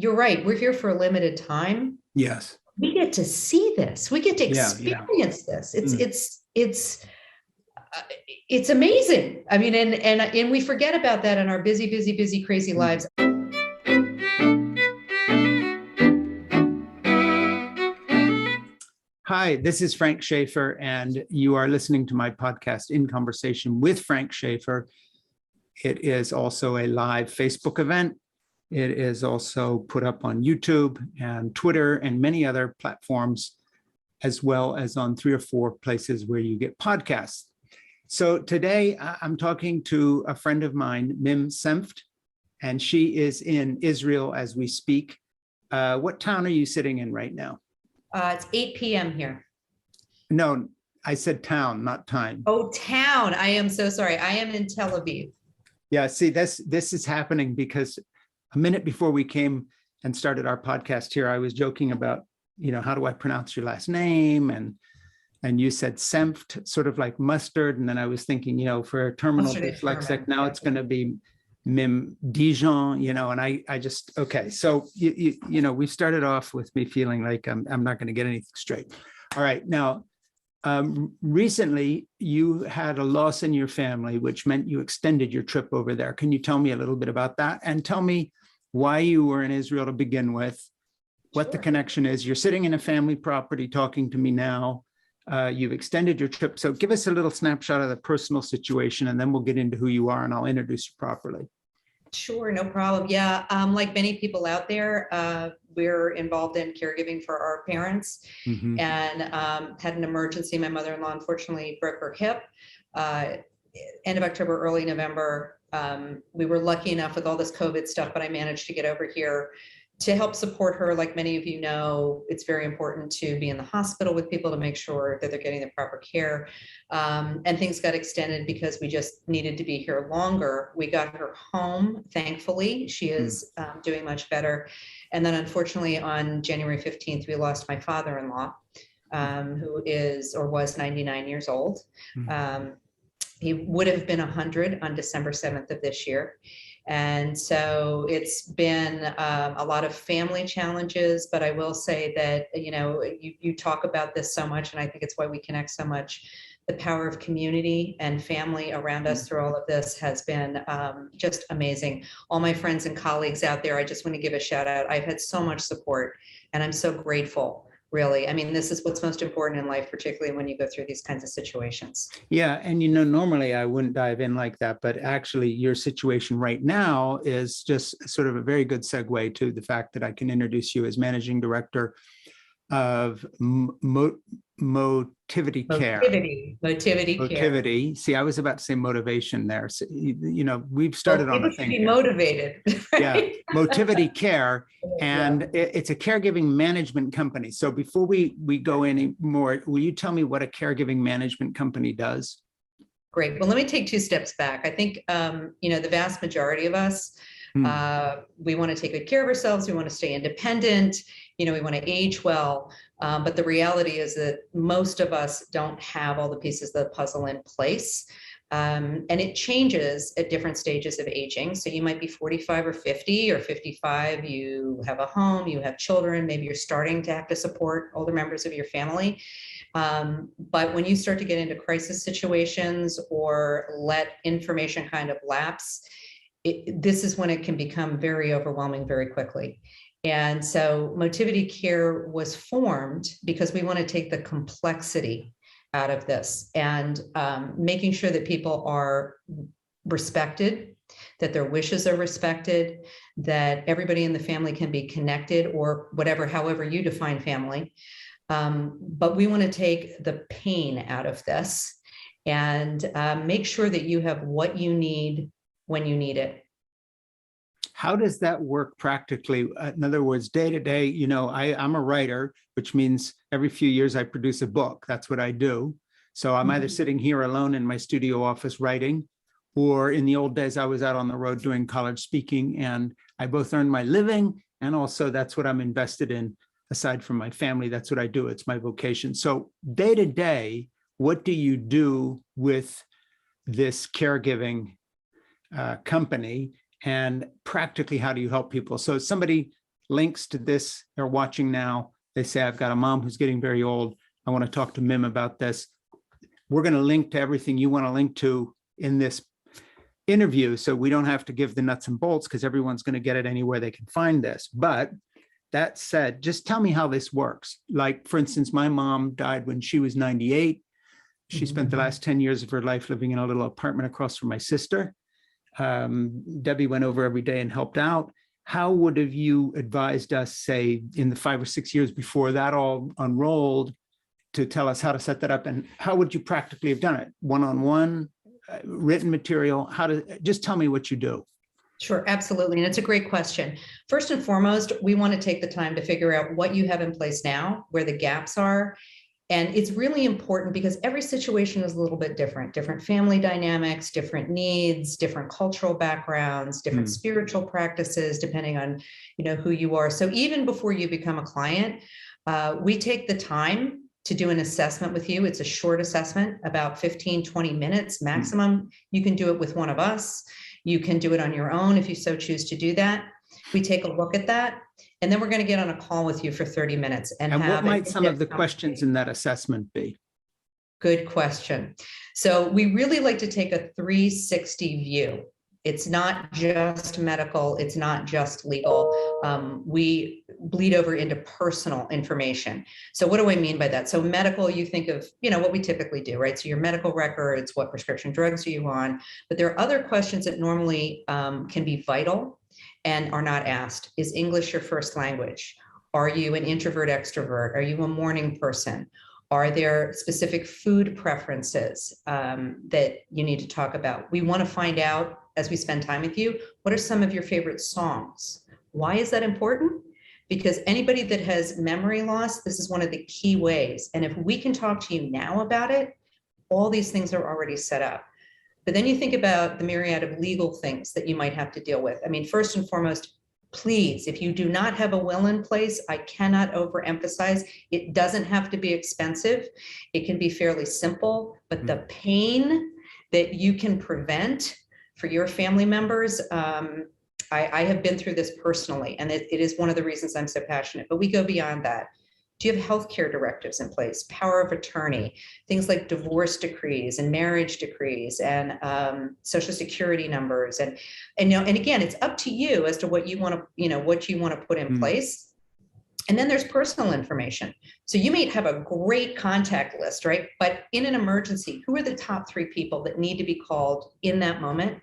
you're right. We're here for a limited time. Yes. We get to see this. We get to Yeah. experience this. Mm. It's amazing. I mean, and we forget about that in our busy, crazy lives. Hi, this is Frank Schaeffer, and you are listening to my podcast, In Conversation with Frank Schaeffer. It is also a live Facebook event. It is also put up on YouTube and Twitter and many other platforms, as well as on 3 or 4 places where you get podcasts. So today I'm talking to a friend of mine, Mim Senft, and she is in Israel as we speak. What town are you sitting in right now? It's 8 p.m. here. No, I said town, not time. Oh, town. I am so sorry. I am in Tel Aviv. Yeah, see, this is happening because a minute before we came and started our podcast here, I was joking about, how do I pronounce your last name? And you said Senft, sort of like mustard. And then I was thinking, for a terminal dyslexic, now it's going to be Mim Dijon, and I just, okay. So, we've started off with me feeling like I'm not going to get anything straight. All right. Now, recently you had a loss in your family, which meant you extended your trip over there. Can you tell me a little bit about that? And tell me why you were in Israel to begin with, what the connection is. You're sitting in a family property talking to me now. You've extended your trip. So give us a little snapshot of the personal situation, and then we'll get into who you are and I'll introduce you properly. Sure, no problem. Yeah, like many people out there, we're involved in caregiving for our parents, and had an emergency. My mother-in-law unfortunately broke her hip. End of October, early November. We were lucky enough with all this COVID stuff, but I managed to get over here to help support her. Like many of you know, it's very important to be in the hospital with people to make sure that they're getting the proper care. And things got extended because we just needed to be here longer. We got her home, thankfully. She is doing much better. And then unfortunately on January 15th, we lost my father-in-law, who is or was 99 years old. He would have been 100 on December 7th of this year. And so it's been a lot of family challenges, but I will say that, you talk about this so much, and I think it's why we connect so much. The power of community and family around us through all of this has been just amazing. All my friends and colleagues out there, I just want to give a shout out. I've had so much support, and I'm so grateful. Really. I mean, this is what's most important in life, particularly when you go through these kinds of situations. Yeah. And, normally I wouldn't dive in like that, but actually your situation right now is just sort of a very good segue to the fact that I can introduce you as Managing Director of Motivity Care. Motivity. See, I was about to say motivation there. So, we've started on the thing. People should be motivated. Right? Yeah, Motivity Care, and it's a caregiving management company. So before we go any more, will you tell me what a caregiving management company does? Great. Well, let me take 2 steps back. I think, the vast majority of us, we want to take good care of ourselves. We want to stay independent. We want to age well. But the reality is that most of us don't have all the pieces of the puzzle in place. And it changes at different stages of aging. So you might be 45 or 50 or 55. You have a home, you have children. Maybe you're starting to have to support older members of your family. But when you start to get into crisis situations or let information kind of lapse, this is when it can become very overwhelming very quickly. And so Motivity Care was formed because we want to take the complexity out of this and making sure that people are respected, that their wishes are respected, that everybody in the family can be connected or whatever, however you define family. But we want to take the pain out of this and make sure that you have what you need when you need it. How does that work practically? In other words, day to day, I'm a writer, which means every few years I produce a book. That's what I do. So I'm either sitting here alone in my studio office writing, or in the old days, I was out on the road doing college speaking, and I both earned my living, and also that's what I'm invested in. Aside from my family, that's what I do. It's my vocation. So day to day, what do you do with this caregiving company? And practically, how do you help people? So somebody links to this are watching now. They say, I've got a mom who's getting very old. I want to talk to Mim about this. We're going to link to everything you want to link to in this interview, so we don't have to give the nuts and bolts because everyone's going to get it anywhere they can find this. But that said, just tell me how this works. Like, for instance, my mom died when she was 98. She spent the last 10 years of her life living in a little apartment across from my sister. Debbie went over every day and helped out. How would have you advised us, say, in the 5 or 6 years before that all unrolled, to tell us how to set that up? And how would you practically have done it? One-on-one, written material? Just tell me what you do. Sure, absolutely. And it's a great question. First and foremost, we want to take the time to figure out what you have in place now, where the gaps are. And it's really important because every situation is a little bit different family dynamics, different needs, different cultural backgrounds, different spiritual practices, depending on, who you are. So even before you become a client, we take the time to do an assessment with you. It's a short assessment, about 15, 20 minutes maximum. You can do it with one of us. You can do it on your own if you so choose to do that. We take a look at that, and then we're going to get on a call with you for 30 minutes. And what might some of the questions in that assessment be? Good question. So we really like to take a 360 view. It's not just medical. It's not just legal. We bleed over into personal information. So what do I mean by that? So medical, you think of, what we typically do, right? So your medical records, what prescription drugs are you on? But there are other questions that normally can be vital and are not asked. Is English your first language? Are you an introvert, extrovert? Are you a morning person? Are there specific food preferences that you need to talk about? We want to find out, as we spend time with you, what are some of your favorite songs? Why is that important? Because anybody that has memory loss, this is one of the key ways. And if we can talk to you now about it, all these things are already set up. But then you think about the myriad of legal things that you might have to deal with. I mean, first and foremost, please, if you do not have a will in place, I cannot overemphasize, it doesn't have to be expensive. It can be fairly simple, but the pain that you can prevent for your family members, I have been through this personally, and it is one of the reasons I'm so passionate, but we go beyond that. Do you have healthcare directives in place, power of attorney, things like divorce decrees and marriage decrees and social security numbers, and again, it's up to you as to what you want to put in place. And then there's personal information. So you may have a great contact list, right? But in an emergency, who are the top 3 people that need to be called in that moment?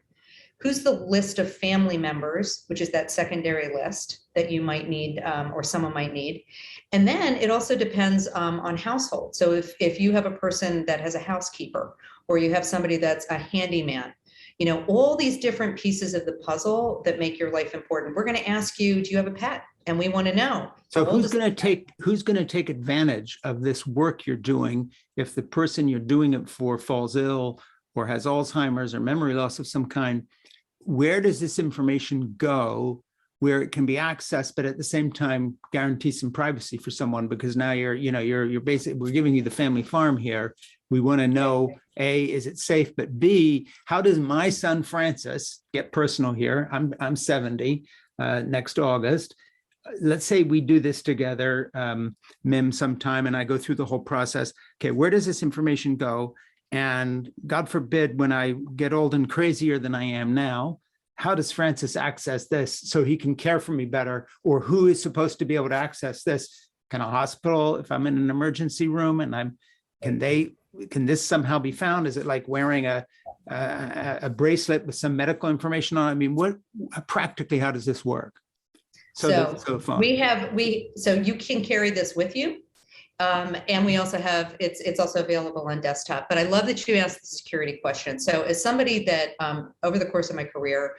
Who's the list of family members, which is that secondary list that you might need or someone might need. And then it also depends on household. So if you have a person that has a housekeeper, or you have somebody that's a handyman, all these different pieces of the puzzle that make your life important. We're going to ask you, do you have a pet? And we want to know. So who's going to take advantage of this work you're doing if the person you're doing it for falls ill or has Alzheimer's or memory loss of some kind? Where does this information go where it can be accessed, but at the same time guarantee some privacy for someone? Because now you're basically, we're giving you the family farm here. We want to know, A, is it safe? But B, how does my son Francis, get personal here, I'm 70 next August. Let's say we do this together, Mim, sometime, and I go through the whole process. Okay, where does this information go? And God forbid, when I get old and crazier than I am now, how does Francis access this so he can care for me better? Or who is supposed to be able to access this? Can a hospital, if I'm in an emergency room and can this somehow be found? Is it like wearing a bracelet with some medical information on it? I mean, practically, how does this work? So you can carry this with you. And we also have, it's also available on desktop, but I love that you asked the security question. So as somebody that over the course of my career,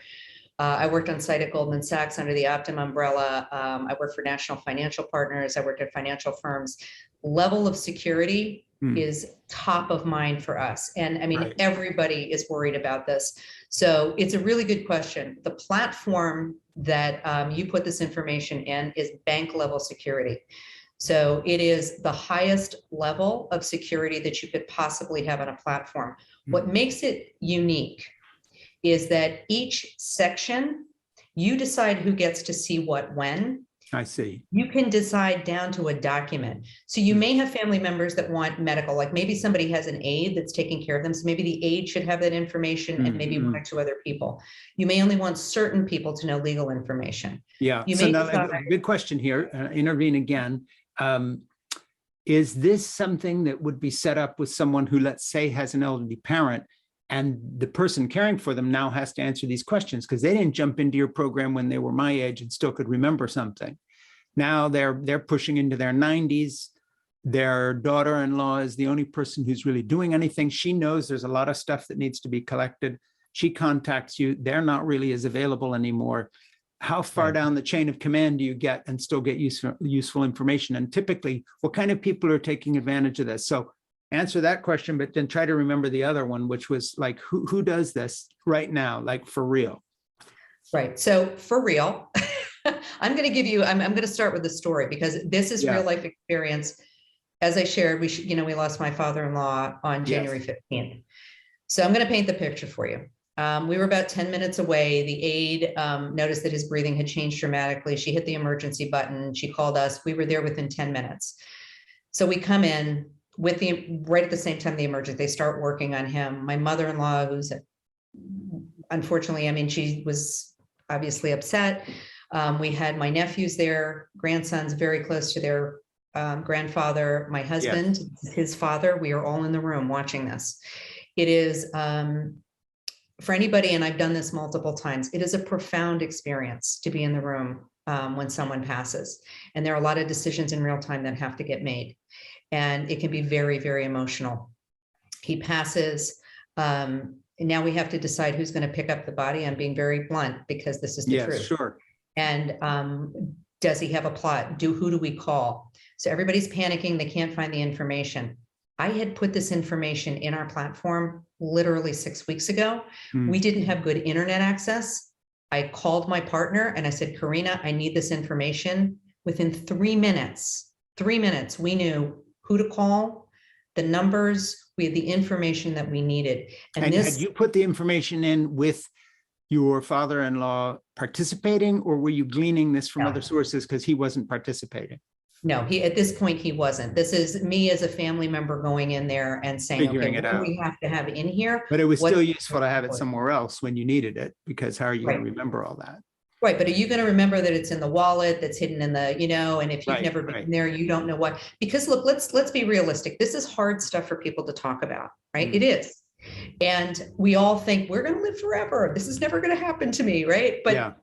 I worked on site at Goldman Sachs under the Optum umbrella. I worked for national financial partners. I worked at financial firms. Level of security is top of mind for us. And I mean, everybody is worried about this. So it's a really good question. The platform that you put this information in is bank level security. So it is the highest level of security that you could possibly have on a platform. What makes it unique is that each section, you decide who gets to see what when, I see. You can decide down to a document. So you may have family members that want medical, like maybe somebody has an aide that's taking care of them. So maybe the aide should have that information and maybe one or two other people. You may only want certain people to know legal information. Yeah. You So may now decide, a good question here, intervene again. Is this something that would be set up with someone who, let's say, has an elderly parent, and the person caring for them now has to answer these questions because they didn't jump into your program when they were my age and still could remember something. Now they're pushing into their 90s. Their daughter-in-law is the only person who's really doing anything. She knows there's a lot of stuff that needs to be collected. She contacts you. They're not really as available anymore. How far down the chain of command do you get and still get useful information? And typically, what kind of people are taking advantage of this? So answer that question, but then try to remember the other one, which was like, who does this right now, like for real? right. So for real, I'm going to give you, I'm going to start with the story because this is real life experience. As I shared, we lost my father-in-law on January 15th. So I'm going to paint the picture for you. We were about 10 minutes away. The aide noticed that his breathing had changed dramatically. She hit the emergency button. She called us. We were there within 10 minutes. So we come in right at the same time, they start working on him. My mother-in-law, who's unfortunately, she was obviously upset. We had my nephews there, grandsons very close to their grandfather, my husband, his father. We are all in the room watching this. It is, for anybody, and I've done this multiple times, it is a profound experience to be in the room when someone passes. And there are a lot of decisions in real time that have to get made. And it can be very, very emotional. He passes. And now we have to decide who's going to pick up the body. I'm being very blunt because this is the truth. Sure. And does he have a plot? Who do we call? So everybody's panicking. They can't find the information. I had put this information in our platform literally 6 weeks ago. We didn't have good internet access. I called my partner and I said, Karina, I need this information. Within 3 minutes, we knew who to call, the numbers, we had the information that we needed. And this, had you put the information in with your father-in-law participating, or were you gleaning this from other sources because he wasn't participating? No, at this point, he wasn't. This is me as a family member going in there and saying, figuring okay, it out. We have to have in here. But it was still useful to have it somewhere else when you needed it, because how are you going to remember all that? Right. But are you going to remember that it's in the wallet, that's hidden in the, and if you've never been there, you don't know what, because look, let's be realistic. This is hard stuff for people to talk about, right? It is. And we all think we're going to live forever. This is never going to happen to me. Right. But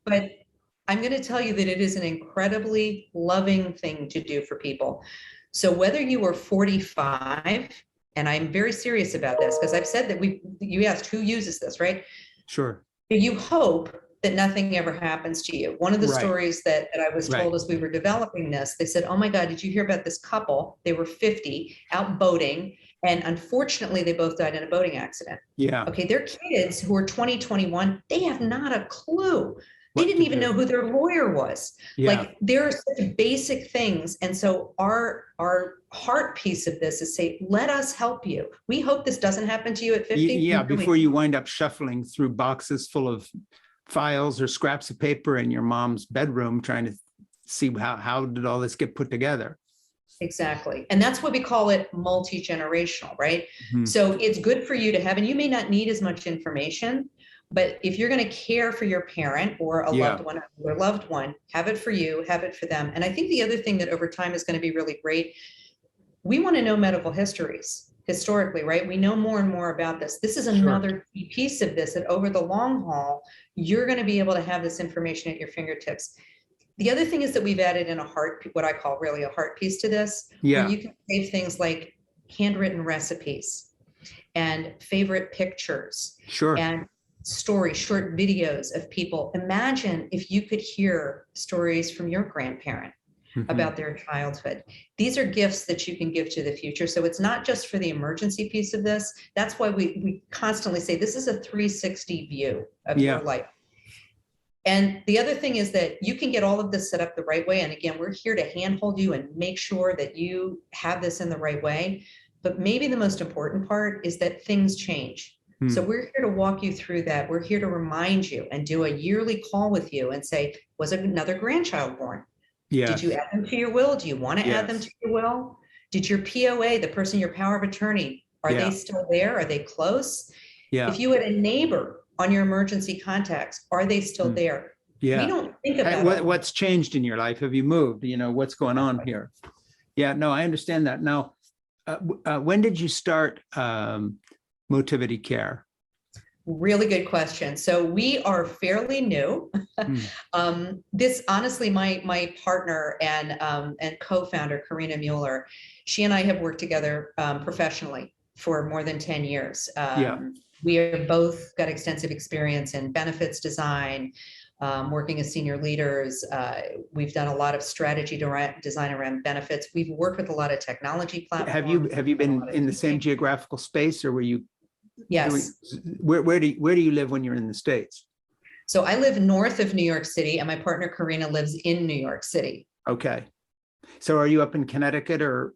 I'm going to tell you that it is an incredibly loving thing to do for people. So whether you are 45, and I'm very serious about this because I've said that you asked who uses this, right? Sure. You hope that nothing ever happens to you. One of the stories that I was told as we were developing this, they said, oh my God, did you hear about this couple? They were 50 out boating. And unfortunately, they both died in a boating accident. Yeah. Okay. Their kids who are 20, 21, they have not a clue. They didn't even know who their lawyer was. Yeah. Like there are such basic things. And so our heart piece of this is say, let us help you. We hope this doesn't happen to you at 50. Yeah. Before you wind up shuffling through boxes full of files or scraps of paper in your mom's bedroom, trying to see how did all this get put together. Exactly. And that's what we call it multi-generational, right? So it's good for you to have, and you may not need as much information, but if you're going to care for your parent or a loved one, have it for you, have it for them. And I think the other thing that over time is going to be really great, we want to know medical histories historically, right? We know more and more about this. This is another key piece of this, that over the long haul, you're going to be able to have this information at your fingertips. The other thing is that we've added in what I call really a heart piece to this, where you can save things like handwritten recipes and favorite pictures and stories, short videos of people. Imagine if you could hear stories from your grandparent about their childhood. These are gifts that you can give to the future. So it's not just for the emergency piece of this. That's why we constantly say this is a 360 view of your life. And the other thing is that you can get all of this set up the right way. And again, we're here to handhold you and make sure that you have this in the right way. But maybe the most important part is that things change. So we're here to walk you through that. We're here to remind you and do a yearly call with you and say, was another grandchild born? Did you add them to your will? Do you want to add them to your will? Did your POA, the person, your power of attorney, are they still there? Are they close? If you had a neighbor on your emergency contacts, are they still there? We don't think about what's changed in your life. Have you moved? What's going on here? Yeah, no, I understand that. Now, when did you start Motivity Care? Really good question. So we are fairly new. This, honestly, my partner and co-founder, Karina Mueller, she and I have worked together professionally for more than 10 years. We have both got extensive experience in benefits design, working as senior leaders. We've done a lot of strategy design around benefits. We've worked with a lot of technology platforms. Have you been in the same geographical space, or were you? Yes. Where do you live when you're in the States? So I live north of New York City, and my partner Karina lives in New York City. Okay. So are you up in Connecticut or?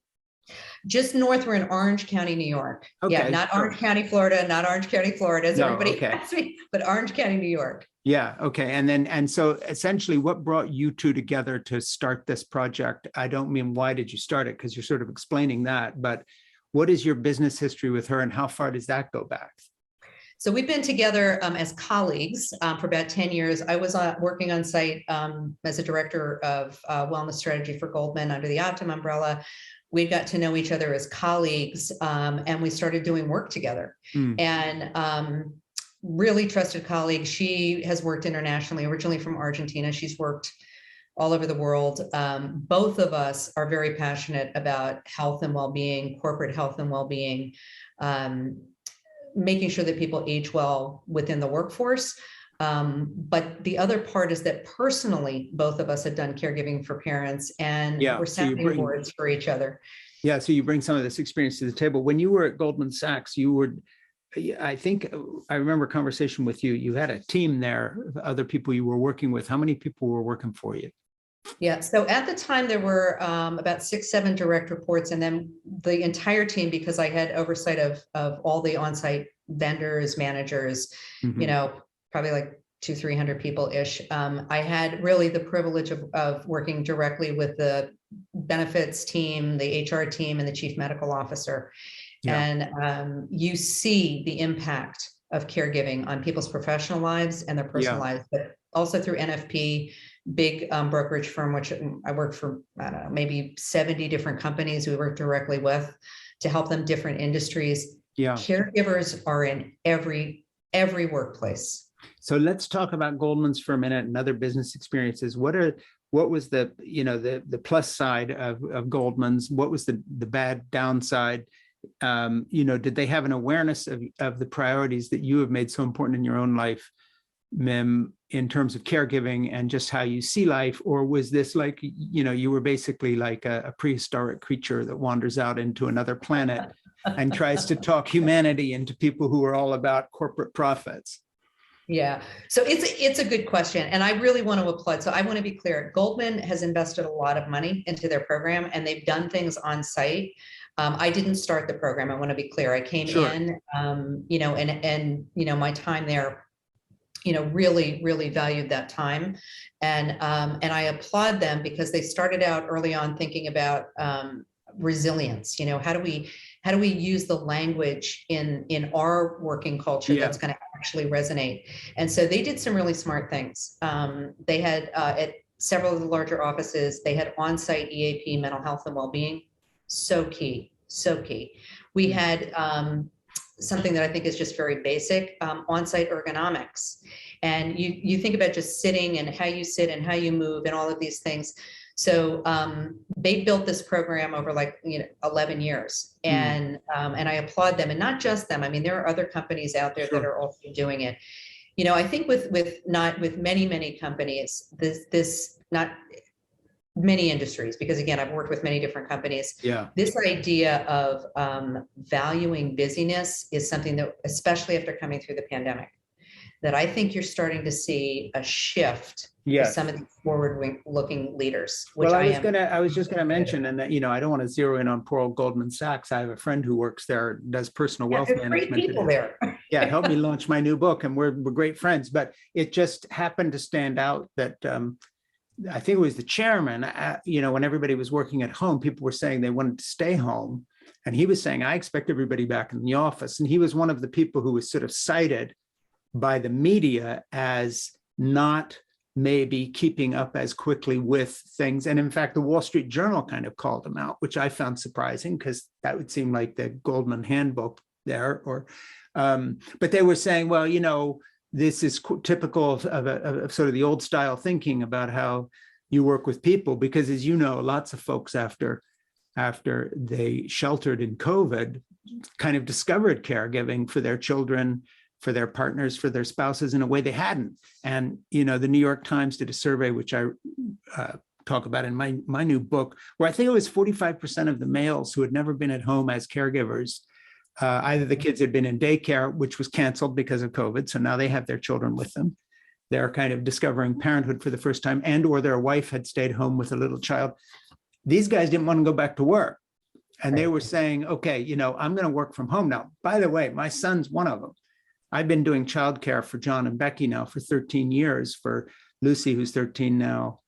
Just north, we're in Orange County, New York. Okay. Yeah, not Orange County, Florida, not Orange County, Florida, as everybody asks me, but Orange County, New York. Yeah. Okay. And so essentially what brought you two together to start this project? I don't mean why did you start it, because you're sort of explaining that, but what is your business history with her and how far does that go back? So we've been together as colleagues for about 10 years. I was working on site as a director of wellness strategy for Goldman under the Optum umbrella. We got to know each other as colleagues, and we started doing work together. And really trusted colleague. She has worked internationally, originally from Argentina. She's worked all over the world. Both of us are very passionate about health and well-being, corporate health and well-being, making sure that people age well within the workforce. But the other part is that personally, both of us have done caregiving for parents, and we're sounding boards for each other. Yeah, so you bring some of this experience to the table. When you were at Goldman Sachs, you were, I think I remember a conversation with you. You had a team there, other people you were working with. How many people were working for you? Yeah, so at the time there were about 6, 7 direct reports, and then the entire team, because I had oversight of all the on-site vendors, managers, probably like 200-300 people-ish. I had really the privilege of working directly with the benefits team, the HR team, and the chief medical officer. And you see the impact of caregiving on people's professional lives and their personal lives, but also through NFP, big brokerage firm, which I worked for, I don't know, maybe 70 different companies we work directly with to help them different industries. Caregivers are in every workplace. So let's talk about Goldman's for a minute and other business experiences. What was the plus side of Goldman's? What was the bad downside? Did they have an awareness of the priorities that you have made so important in your own life, Mim, in terms of caregiving and just how you see life? Or was this like, you were basically like a prehistoric creature that wanders out into another planet and tries to talk humanity into people who are all about corporate profits? Yeah, so it's a good question, and I really want to applaud. So I want to be clear. Goldman has invested a lot of money into their program, and they've done things on site. I didn't start the program. I want to be clear. I came in, and my time there, really valued that time, and I applaud them because they started out early on thinking about resilience. How do we use the language in our working culture that's going to actually resonate? And so they did some really smart things. They had at several of the larger offices, they had on-site EAP, mental health and well-being. So key. We had something that I think is just very basic, on-site ergonomics. And you think about just sitting and how you sit and how you move and all of these things. So they built this program over 11 years, and I applaud them, and not just them. I mean, there are other companies out there that are also doing it. I think with many companies, this not many industries, because again, I've worked with many different companies. This idea of valuing busyness is something that, especially after coming through the pandemic, that I think you're starting to see a shift. Some of the forward-looking leaders. Well, I was just gonna mention, and that I don't want to zero in on poor old Goldman Sachs. I have a friend who works there, does personal wealth management. Great people there. Helped me launch my new book, and we're great friends. But it just happened to stand out that I think it was the chairman, when everybody was working at home, people were saying they wanted to stay home. And he was saying, I expect everybody back in the office. And he was one of the people who was sort of cited by the media as not maybe keeping up as quickly with things. And in fact, the Wall Street Journal kind of called him out, which I found surprising because that would seem like the Goldman handbook there. But they were saying, well, this is typical of sort of the old style thinking about how you work with people, because as you know, lots of folks after they sheltered in COVID kind of discovered caregiving for their children, for their partners, for their spouses in a way they hadn't. And, the New York Times did a survey, which I talk about in my new book, where I think it was 45% of the males who had never been at home as caregivers. Either the kids had been in daycare, which was canceled because of COVID, so now they have their children with them. They're kind of discovering parenthood for the first time, and or their wife had stayed home with a little child. These guys didn't want to go back to work. And they were saying, okay, I'm going to work from home now. By the way, my son's one of them. I've been doing childcare for John and Becky now for 13 years, for Lucy, who's 13 now,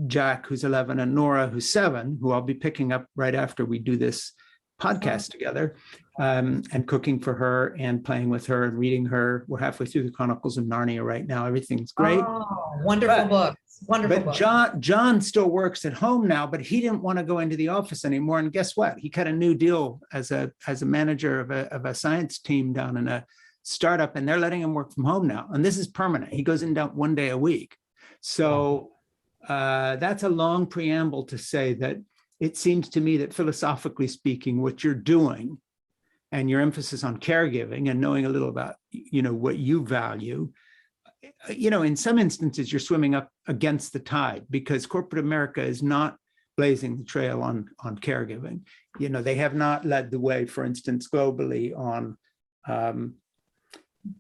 Jack, who's 11, and Nora, who's 7, who I'll be picking up right after we do this podcast together, and cooking for her and playing with her and reading her. We're halfway through the Chronicles of Narnia right now. Everything's great. Oh, wonderful book. Wonderful book. John still works at home now, but he didn't want to go into the office anymore. And guess what? He got a new deal as a manager of a science team down in a startup, and they're letting him work from home now. And this is permanent. He goes in down 1 day a week. So that's a long preamble to say that it seems to me that philosophically speaking, what you're doing and your emphasis on caregiving and knowing a little about, what you value, in some instances, you're swimming up against the tide, because corporate America is not blazing the trail on caregiving. They have not led the way, for instance, globally on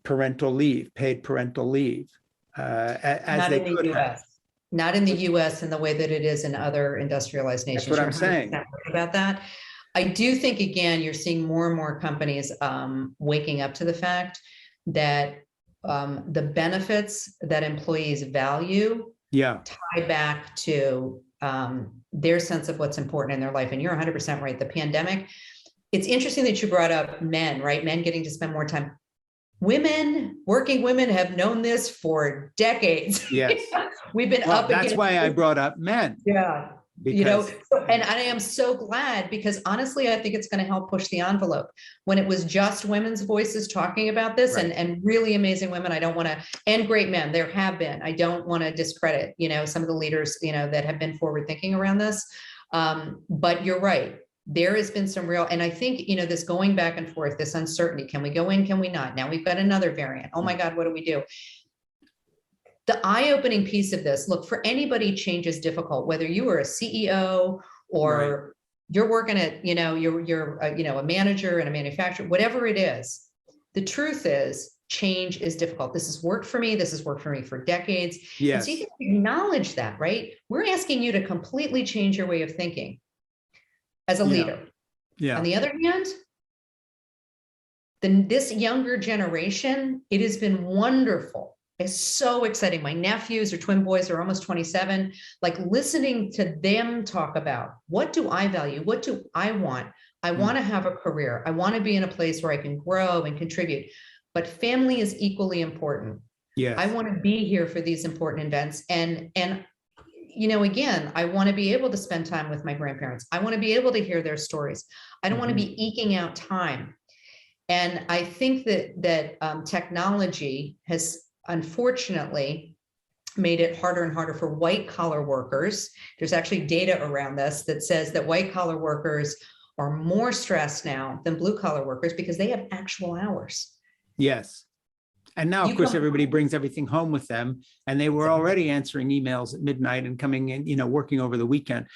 parental leave, paid parental leave, as they could have. Not in the US in the way that it is in other industrialized nations. That's what I'm saying. About that. I do think, again, you're seeing more and more companies waking up to the fact that the benefits that employees value tie back to their sense of what's important in their life. And you're 100% right. The pandemic, it's interesting that you brought up men, right? Men getting to spend more time. Working women have known this for decades. Yes. We've been up against. That's why I brought up men. Yeah. And I am so glad, because honestly, I think it's going to help push the envelope. When it was just women's voices talking about this, right, and really amazing women, I don't want to, and great men, there have been, I don't want to discredit, some of the leaders, that have been forward thinking around this. But you're right. There has been some real, and I think, this going back and forth, this uncertainty, can we go in, can we not? Now we've got another variant. Oh my God, what do we do? The eye-opening piece of this, look, for anybody, change is difficult, whether you are a CEO or you're working at, you're a manager in a manufacturer, whatever it is. The truth is, change is difficult. This has worked for me. This has worked for me for decades. Yes. And so you can acknowledge that, right? We're asking you to completely change your way of thinking as a leader. Yeah. On the other hand, this younger generation, it has been wonderful. It's so exciting. My nephews or twin boys are almost 27, like listening to them talk about, what do I value? What do I want? I want to have a career. I want to be in a place where I can grow and contribute, but family is equally important. Yes. I want to be here for these important events. And again, I want to be able to spend time with my grandparents. I want to be able to hear their stories. I don't want to be eking out time. And I think that technology has unfortunately made it harder and harder for white collar workers. There's actually data around this that says that white collar workers are more stressed now than blue collar workers because they have actual hours. Yes. And now, of course, everybody brings everything home with them, and they were already answering emails at midnight and coming in, working over the weekend.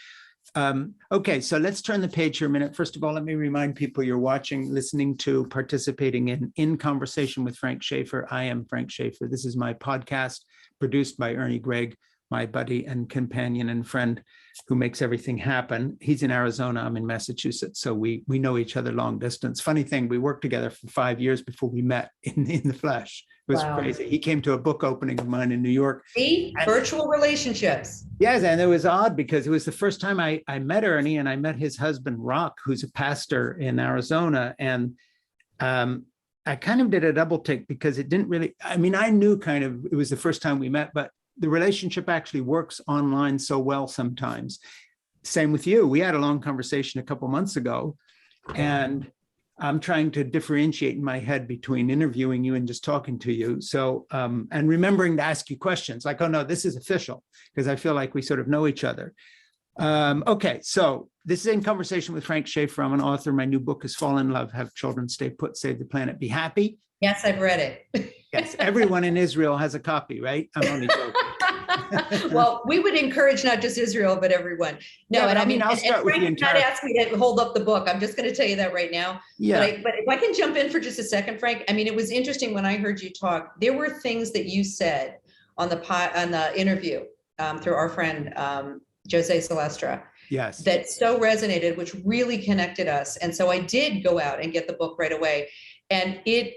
Okay, so let's turn the page here a minute. First of all, let me remind people you're watching, listening to, participating in Conversation with Frank Schaeffer. I am Frank Schaeffer. This is my podcast produced by Ernie Gregg, my buddy and companion and friend who makes everything happen. He's in Arizona, I'm in Massachusetts. So we know each other long distance. Funny thing, we worked together for 5 years before we met in the flesh. It was crazy. He came to a book opening of mine in New York. See, virtual relationships. Yes, and it was odd because it was the first time I met Ernie, and I met his husband, Rock, who's a pastor in Arizona. And I kind of did a double take because it didn't really, I mean, I knew kind of it was the first time we met, but the relationship actually works online so well sometimes. Same with you. We had a long conversation a couple months ago, and I'm trying to differentiate in my head between interviewing you and just talking to you. So, and remembering to ask you questions like, oh no, this is official, because I feel like we sort of know each other. Okay, so this is In Conversation with Frank Schaeffer. I'm an author. My new book is Fall in Love, Have Children, Stay Put, Save the Planet, Be Happy. Yes, I've read it. Yes, everyone in Israel has a copy, right? I'm only joking. Well, we would encourage not just Israel, but everyone. No, Yeah, and I mean, I'll start with the Frank did not ask me to hold up the book. I'm just going to tell you that right now. Yeah. But if I can jump in for just a second, Frank, I mean, it was interesting when I heard you talk. There were things that you said on the interview through our friend Jose Salestra. Yes. That so resonated, which really connected us. And so I did go out and get the book right away. And it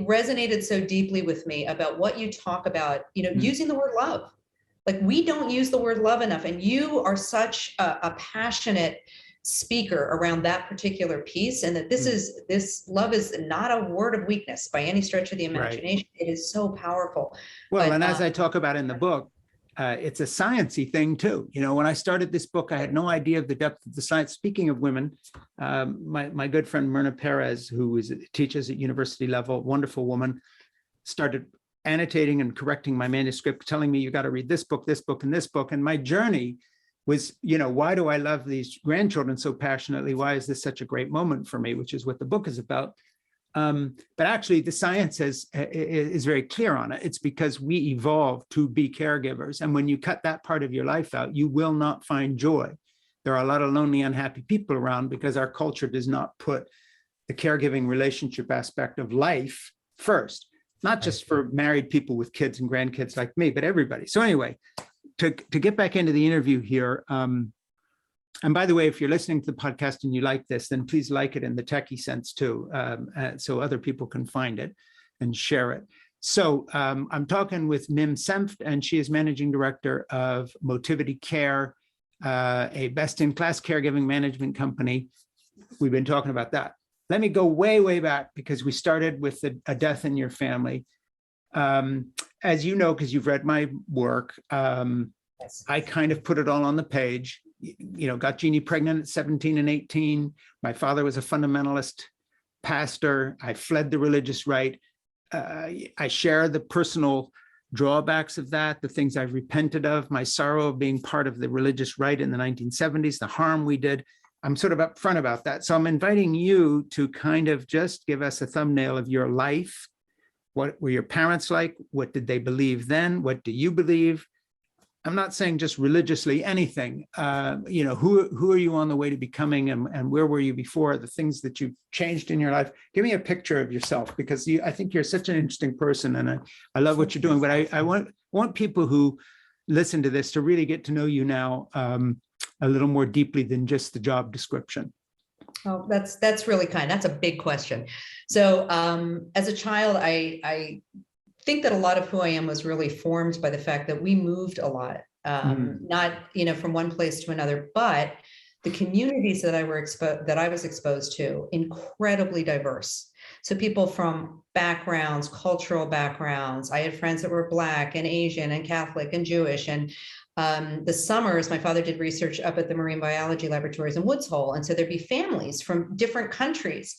resonated so deeply with me about what you talk about, using the word love. Like, we don't use the word love enough. And you are such a passionate speaker around that particular piece. And that this love is not a word of weakness by any stretch of the imagination. Right. It is so powerful. Well, and as I talk about in the book, it's a sciencey thing too. When I started this book, I had no idea of the depth of the science. Speaking of women, my good friend Myrna Perez, who teaches at university level, wonderful woman, started annotating and correcting my manuscript, telling me, you got to read this book, and this book. And my journey was, why do I love these grandchildren so passionately? Why is this such a great moment for me? Which is what the book is about. But actually, the science is very clear on it. It's because we evolved to be caregivers. And when you cut that part of your life out, you will not find joy. There are a lot of lonely, unhappy people around because our culture does not put the caregiving relationship aspect of life first, not just for married people with kids and grandkids like me, but everybody. So anyway, to get back into the interview here, and by the way, if you're listening to the podcast and you like this, then please like it in the techie sense too, so other people can find it and share it. So I'm talking with Mim Senft, and she is Managing Director of Motivity Care, a best-in-class caregiving management company. We've been talking about that. Let me go way, way back, because we started with a death in your family. As you know, because you've read my work, Yes. I kind of put it all on the page. Got Jeannie pregnant at 17 and 18. My father was a fundamentalist pastor. I fled the religious right. I share the personal drawbacks of that, the things I've repented of, my sorrow of being part of the religious right in the 1970s, the harm we did. I'm sort of upfront about that. So I'm inviting you to kind of just give us a thumbnail of your life. What were your parents like? What did they believe then? What do you believe? I'm not saying just religiously, anything. Who are you on the way to becoming, and where were you before? The things that you've changed in your life. Give me a picture of yourself, because I think you're such an interesting person, and I love what you're doing. But I want people who listen to this to really get to know you now a little more deeply than just the job description. Oh, that's really kind. That's a big question. So as a child, I think that a lot of who I am was really formed by the fact that we moved a lot, not from one place to another, but the communities that I was exposed to, incredibly diverse. So people from backgrounds, cultural backgrounds. I had friends that were Black and Asian and Catholic and Jewish. And the summers, my father did research up at the marine biology laboratories in Woods Hole, and so there'd be families from different countries,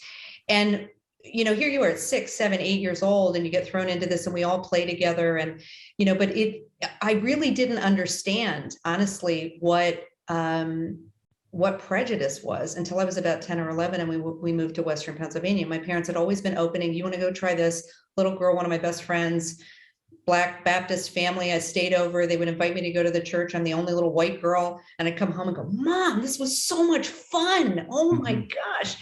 and here you are at 6, 7, 8 years old, and you get thrown into this, and we all play together. And, but I really didn't understand, honestly, what prejudice was until I was about 10 or 11. And we moved to Western Pennsylvania. My parents had always been opening. You want to go try this? Little girl, one of my best friends, Black Baptist family. I stayed over. They would invite me to go to the church. I'm the only little white girl. And I'd come home and go, Mom, this was so much fun. Oh my gosh.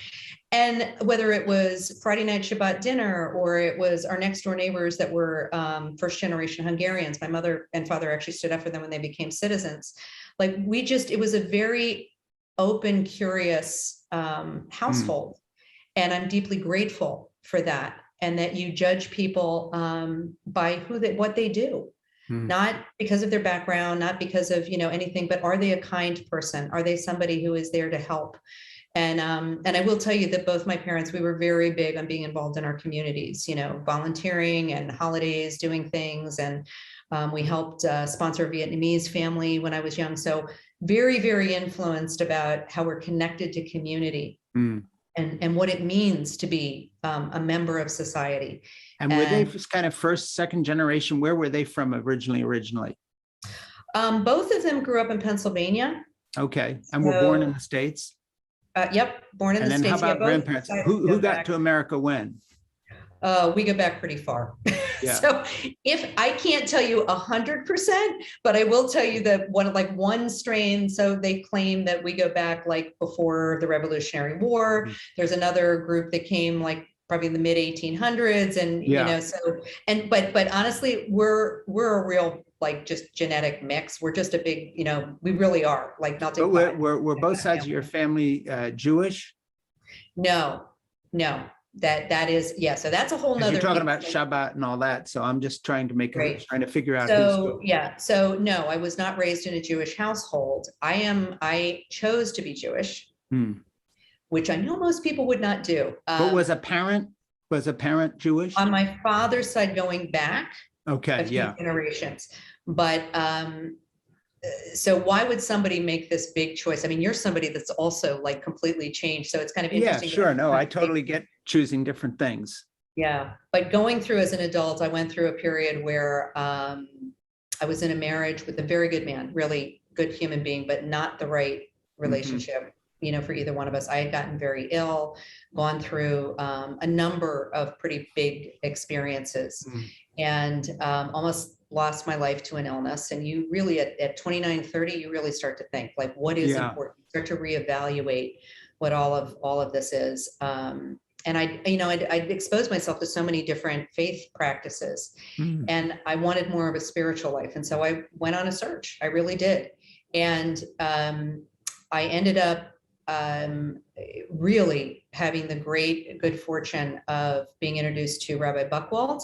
And whether it was Friday night Shabbat dinner, or it was our next door neighbors that were first generation Hungarians, my mother and father actually stood up for them when they became citizens. Like it was a very open, curious household. And I'm deeply grateful for that. And that you judge people by what they do. Not because of their background, not because of, anything, but are they a kind person? Are they somebody who is there to help? And I will tell you that both my parents, we were very big on being involved in our communities, volunteering and holidays, doing things. And we helped sponsor a Vietnamese family when I was young. So very, very influenced about how we're connected to community and what it means to be a member of society. And were they kind of first, second generation? Where were they from originally? Both of them grew up in Pennsylvania. Okay. And were born in the States? Yep, born in the States. And then how about grandparents? Who got to America when? We go back pretty far. Yeah. So if I can't tell you 100%, but I will tell you that one strain. So they claim that we go back like before the Revolutionary War. There's another group that came like probably in the mid 1800s, and but honestly, we're a real just genetic mix. We're just a big, we really are like not. But we're both sides of your family Jewish? No. That is, yeah. So that's a whole nother. You're talking about Shabbat and all that. So I'm just trying to figure out. So yeah. So no, I was not raised in a Jewish household. I chose to be Jewish, which I know most people would not do. But was a parent Jewish? On my father's side, going back. Okay. A few generations. But so why would somebody make this big choice? I mean, you're somebody that's also like completely changed. So it's kind of interesting. Yeah, sure. No, I totally get choosing different things. Yeah. But going through as an adult, I went through a period where I was in a marriage with a very good man, really good human being, but not the right relationship, for either one of us. I had gotten very ill, gone through a number of pretty big experiences and almost lost my life to an illness. And you really at 29, 30, you really start to think like, what is important? You start to reevaluate what all of this is. And I'd exposed myself to so many different faith practices and I wanted more of a spiritual life. And so I went on a search. I really did. And I ended up really having the good fortune of being introduced to Rabbi Buchwald.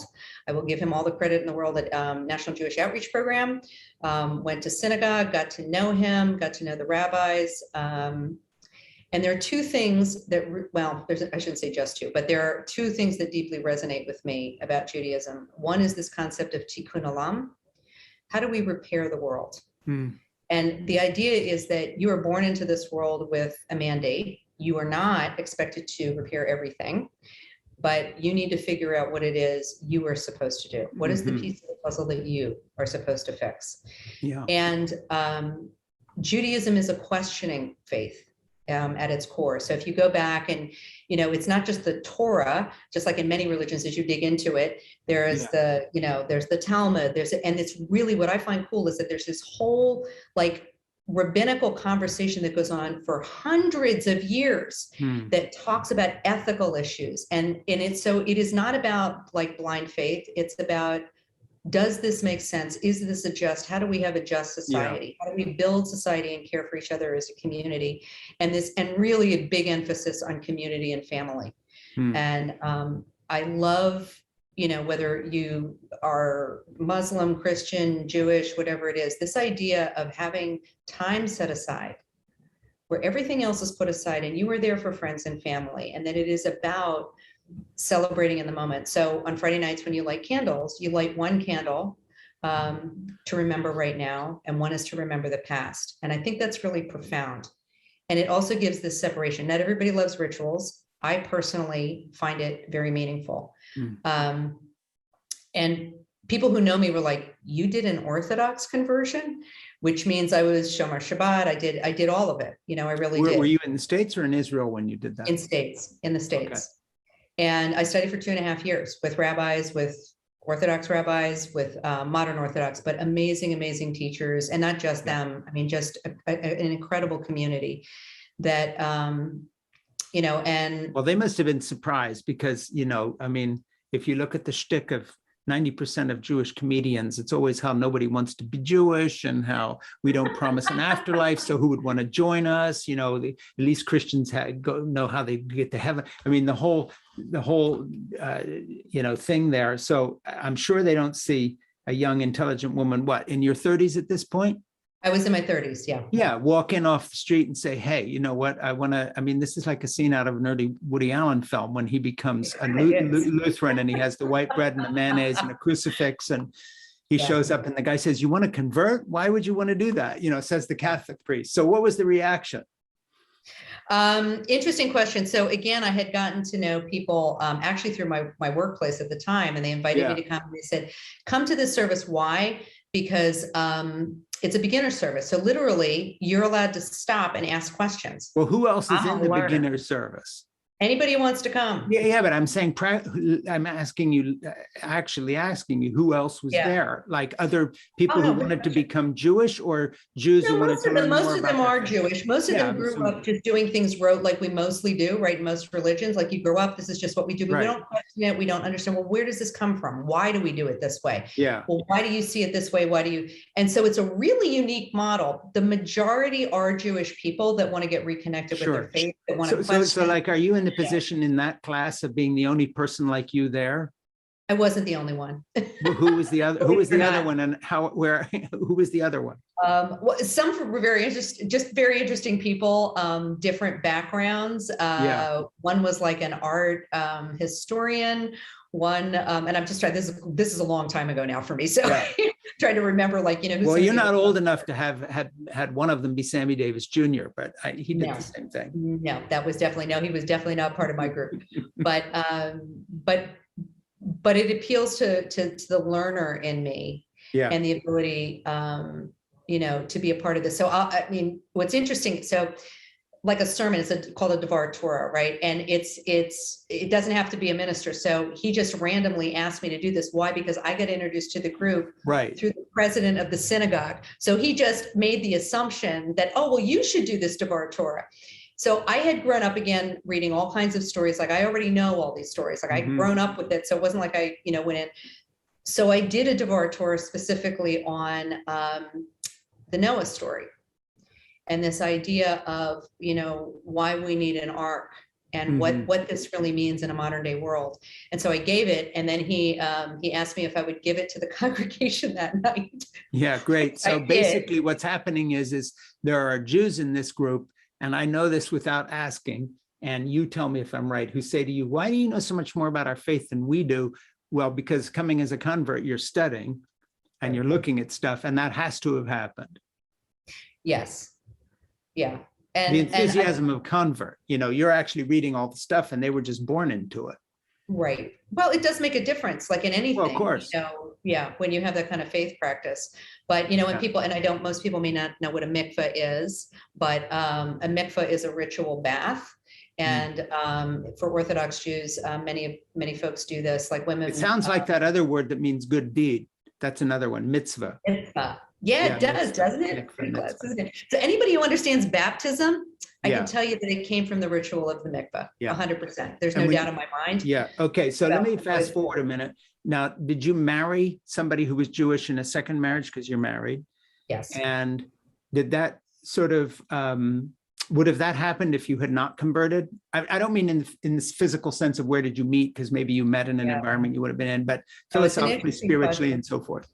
I will give him all the credit in the world at National Jewish Outreach Program. Went to synagogue, got to know him, got to know the rabbis. And there are two things that, I shouldn't say just two, but there are two things that deeply resonate with me about Judaism. One is this concept of tikkun olam. How do we repair the world? And the idea is that you are born into this world with a mandate. You are not expected to repair everything, but you need to figure out what it is you are supposed to do. What is the piece of the puzzle that you are supposed to fix? Yeah. And Judaism is a questioning faith at its core. So if you go back and, it's not just the Torah, just like in many religions, as you dig into it, there's there's the Talmud, and it's really what I find cool is that there's this whole like rabbinical conversation that goes on for hundreds of years that talks about ethical issues. And it is not about like blind faith. It's about, does this make sense? Is this a just? How do we have a just society? How do we build society and care for each other as a community? And really a big emphasis on community and family. And I love, whether you are Muslim, Christian, Jewish, whatever it is, this idea of having time set aside where everything else is put aside and you are there for friends and family, and that it is about celebrating in the moment. So on Friday nights when you light candles, you light one candle to remember right now, and one is to remember the past. And I think that's really profound. And it also gives this separation. Not everybody loves rituals. I personally find it very meaningful. And people who know me were like, you did an Orthodox conversion, which means I was Shomer Shabbat. I did all of it. I really did. Were you in the States or in Israel when you did that? In the States. Okay. And I studied for 2.5 years with rabbis, with Orthodox rabbis, with modern Orthodox, but amazing, amazing teachers. And not just them. I mean, just an incredible community that and well, they must have been surprised because, I mean, if you look at the shtick of 90% of Jewish comedians, it's always how nobody wants to be Jewish and how we don't promise an afterlife. So who would want to join us? At least Christians know how they get to heaven. I mean, the whole thing there. So I'm sure they don't see a young, intelligent woman, in your 30s at this point? I was in my 30s. Yeah. Yeah. Walk in off the street and say, hey, you know what? This is like a scene out of an early Woody Allen film when he becomes a Lutheran and he has the white bread and the mayonnaise and a crucifix. And he shows up and the guy says, you want to convert? Why would you want to do that? Says the Catholic priest. So what was the reaction? Interesting question. So again, I had gotten to know people actually through my workplace at the time, and they invited me to come. And they said, come to this service. Why? Because it's a beginner service. So literally you're allowed to stop and ask questions. Well, who else is in the beginner service? Anybody who wants to come. Yeah, but I'm saying, I'm asking you, who else was there? Like other people who wanted to become Jewish, or Jews who wanted to learn more about most of them are Jewish. Most of them grew up just doing things rote like we mostly do, right? In most religions, like you grow up, this is just what we do, but we don't question it. We don't understand, well, where does this come from? Why do we do it this way? Yeah. Well, why do you see it this way? And so it's a really unique model. The majority are Jewish people that want to get reconnected with their faith. That want to question. So like, are you in the position in that class of being the only person like you there? I wasn't the only one. Who was the other? Who was the other one, and who was the other one? Some were very interesting people, different backgrounds. One was like an art historian. One, and I'm just trying. This is a long time ago now for me, so trying to remember, Well, you're not old enough to have had one of them be Sammy Davis Jr., but he did the same thing. No, he was definitely not part of my group. But it appeals to the learner in me, and the ability, to be a part of this. So what's interesting, so like a sermon, it's called a Devar Torah, right? And it doesn't have to be a minister. So he just randomly asked me to do this. Why? Because I got introduced to the group through the president of the synagogue. So he just made the assumption that, oh, well, you should do this Devar Torah. So I had grown up, again, reading all kinds of stories. Like I already know all these stories. Like I'd grown up with it. So it wasn't like I, went in. So I did a Devar Torah specifically on the Noah story. And this idea of, why we need an ark and what this really means in a modern day world. And so I gave it, and then he asked me if I would give it to the congregation that night. Yeah, great. So basically what's happening is there are Jews in this group, and I know this without asking, and you tell me if I'm right, who say to you, why do you know so much more about our faith than we do? Well, because coming as a convert, you're studying and you're looking at stuff, and that has to have happened. Yes. Yeah. And the enthusiasm of convert, you're actually reading all the stuff and they were just born into it. Right. Well, it does make a difference, like in anything. Well, of course. When you have that kind of faith practice. But, when most people may not know what a mikvah is, but a mikvah is a ritual bath. And for Orthodox Jews, many folks do this, like women. It sounds like that other word that means good deed. That's another one, mitzvah. Mitzvah. Yeah, it does, doesn't it? Pretty close, isn't it? So anybody who understands baptism, I can tell you that it came from the ritual of the mikvah, 100%. There's no doubt in my mind. Yeah. Okay. So let me fast forward a minute. Now, did you marry somebody who was Jewish in a second marriage because you're married? Yes. And did that sort of, would have that happened if you had not converted? I don't mean in this physical sense of where did you meet, because maybe you met in an environment you would have been in, but philosophically, spiritually, and so forth.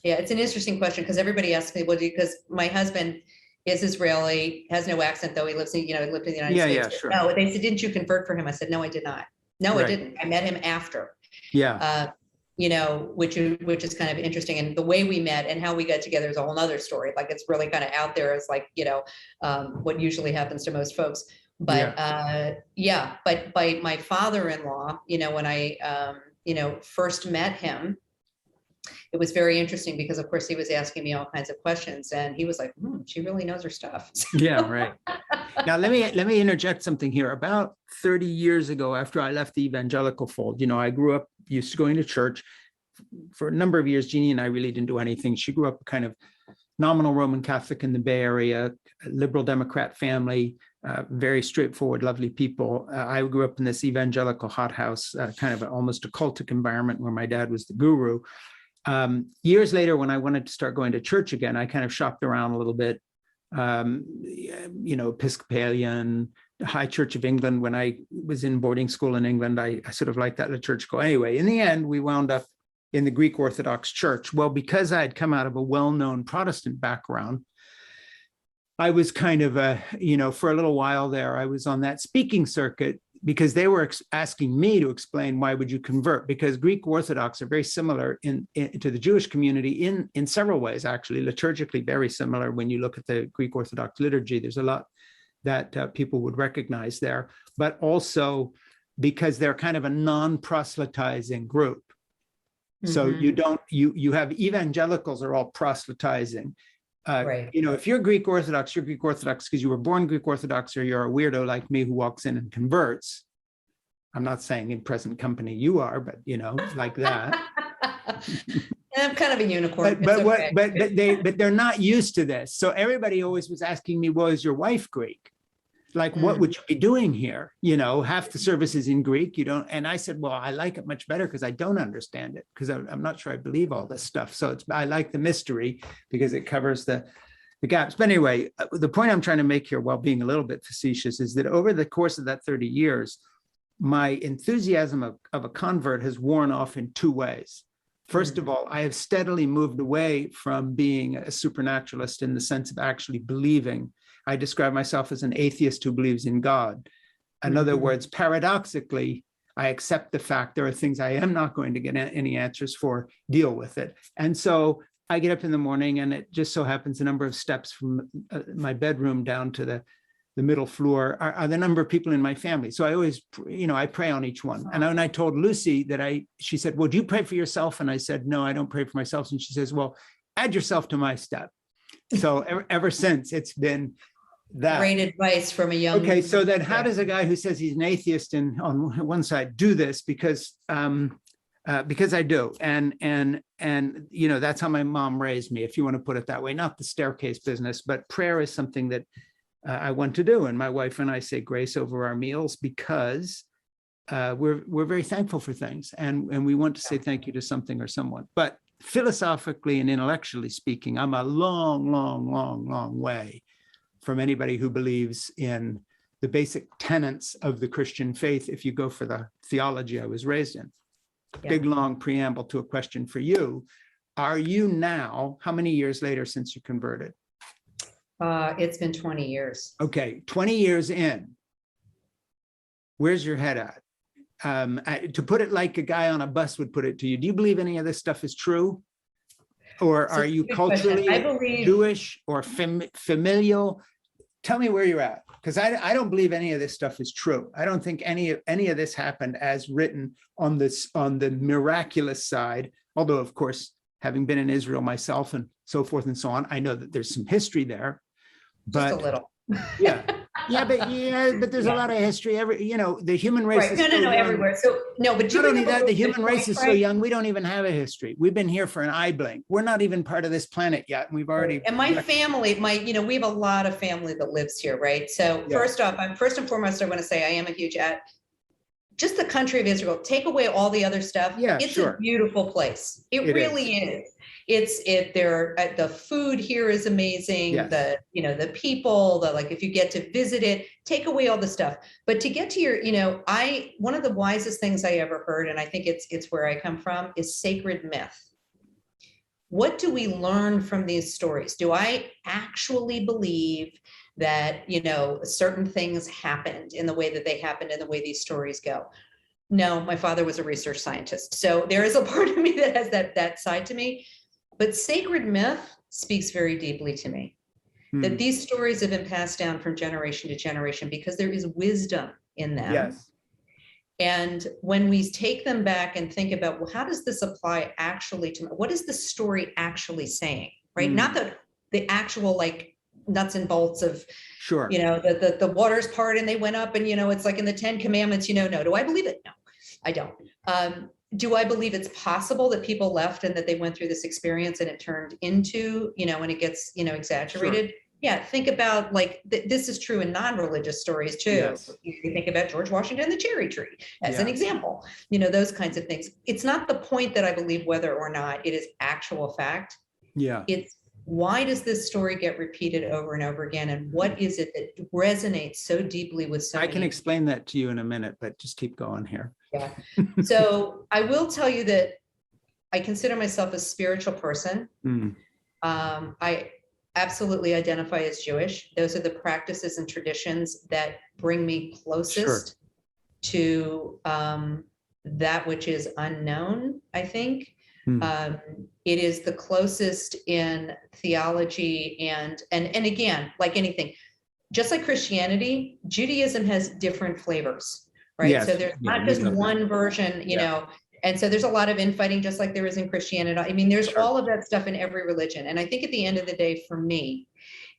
Yeah, it's an interesting question because everybody asks me, because my husband is Israeli, has no accent, though he lived in the United States. Yeah, sure. No, they said, didn't you convert for him? I said, no, I did not. No, I didn't. I met him after. Yeah. Which is kind of interesting. And the way we met and how we got together is a whole nother story. Like it's really kind of out there as like, what usually happens to most folks. But but by my father-in-law, when I, first met him, it was very interesting because of course he was asking me all kinds of questions and he was like, she really knows her stuff. Yeah, right. Now let me interject something here. About 30 years ago, after I left the evangelical fold, I grew up used to going to church for a number of years. Jeannie and I really didn't do anything. She grew up kind of nominal Roman Catholic in the Bay Area, liberal Democrat family, very straightforward, lovely people. I grew up in this evangelical hothouse, kind of almost a cultic environment where my dad was the guru. Years later, when I wanted to start going to church again, I kind of shopped around a little bit, Episcopalian, High Church of England. When I was in boarding school in England, I sort of liked that liturgical. Anyway, in the end, we wound up in the Greek Orthodox Church. Well, because I had come out of a well-known Protestant background, I was kind of for a little while there, I was on that speaking circuit because they were asking me to explain why would you convert, because Greek Orthodox are very similar to the Jewish community in several ways, actually, liturgically very similar. When you look at the Greek Orthodox liturgy, there's a lot that people would recognize there, but also because they're kind of a non-proselytizing group. So you have evangelicals are all proselytizing. Right. If you're Greek Orthodox because you were born Greek Orthodox, or you're a weirdo like me who walks in and converts. I'm not saying in present company you are, but like that. I'm kind of a unicorn. But they're not used to this. So everybody always was asking me, well, is your wife Greek? Like, what would you be doing here? Half the service is in Greek. You don't. And I said, well, I like it much better because I don't understand it, because I'm not sure I believe all this stuff. So I like the mystery because it covers the gaps. But anyway, the point I'm trying to make here, while being a little bit facetious, is that over the course of that 30 years, my enthusiasm of a convert has worn off in two ways. First of all, I have steadily moved away from being a supernaturalist in the sense of actually believing. I describe myself as an atheist who believes in God. In other words, paradoxically, I accept the fact there are things I am not going to get any answers for, deal with it. And so I get up in the morning, and it just so happens a number of steps from my bedroom down to the middle floor are the number of people in my family. So I always, I pray on each one. And when I told Lucy she said, well, do you pray for yourself? And I said, no, I don't pray for myself. And she says, well, add yourself to my step. So ever since, it's been that. Great advice from a young. Okay, so then how does a guy who says he's an atheist on one side do this? Because I do, and that's how my mom raised me, if you want to put it that way. Not the staircase business, but prayer is something that I want to do. And my wife and I say grace over our meals because we're very thankful for things, and we want to say thank you to something or someone. But philosophically and intellectually speaking, I'm a long way from anybody who believes in the basic tenets of the Christian faith, if you go for the theology I was raised in. Yeah. Big, long preamble to a question for you. Are you now, how many years later since you converted? It's been 20 years. Okay, 20 years in. Where's your head at? To put it like a guy on a bus would put it to you, do you believe any of this stuff is true? Or are you culturally Jewish or familial? Tell me where you're at, because I don't believe any of this stuff is true. I don't think any of this happened as written on the miraculous side. Although, of course, having been in Israel myself and so forth and so on, I know that there's some history there. But just a little. but there's a lot of history. The human race is so young. Everywhere. So no, but not only that, the human race is so young. We don't even have a history. We've been here for an eye blink. We're not even part of this planet yet, and we've already. And my family, we have a lot of family that lives here, right? So first and foremost, I want to say I am a huge just the country of Israel. Take away all the other stuff. Yeah, it's a beautiful place. It really is. The food here is amazing. Yes. The people, if you get to visit it, take away all the stuff. But to get to your, one of the wisest things I ever heard, and I think it's where I come from, is sacred myth. What do we learn from these stories? Do I actually believe that, certain things happened in the way that they happened and the way these stories go? No, my father was a research scientist. So there is a part of me that has that side to me. But sacred myth speaks very deeply to me, that these stories have been passed down from generation to generation because there is wisdom in them. Yes. And when we take them back and think about, well, how does this apply actually to, what is the story actually saying, right? Not the actual nuts and bolts of, the waters part and they went up and, it's like in the 10 Commandments, no, do I believe it? No, I don't. do I believe it's possible that people left and that they went through this experience and it turned into, when it gets, exaggerated? Sure. Yeah, think about this is true in non-religious stories too. Yes. You think about George Washington and the cherry tree as an example, those kinds of things. It's not the point that I believe whether or not it is actual fact. Yeah. It's why does this story get repeated over and over again? And what is it that resonates so deeply with so many? I can explain that to you in a minute, but just keep going here. Yeah. So I will tell you that I consider myself a spiritual person. I absolutely identify as Jewish. Those are the practices and traditions that bring me closest to that which is unknown, I think. It is the closest in theology and again, like anything, just like Christianity, Judaism has different flavors, right? Yes. So there's not just one version, you know, and so there's a lot of infighting, just like there is in Christianity. I mean, there's all of that stuff in every religion. And I think at the end of the day, for me,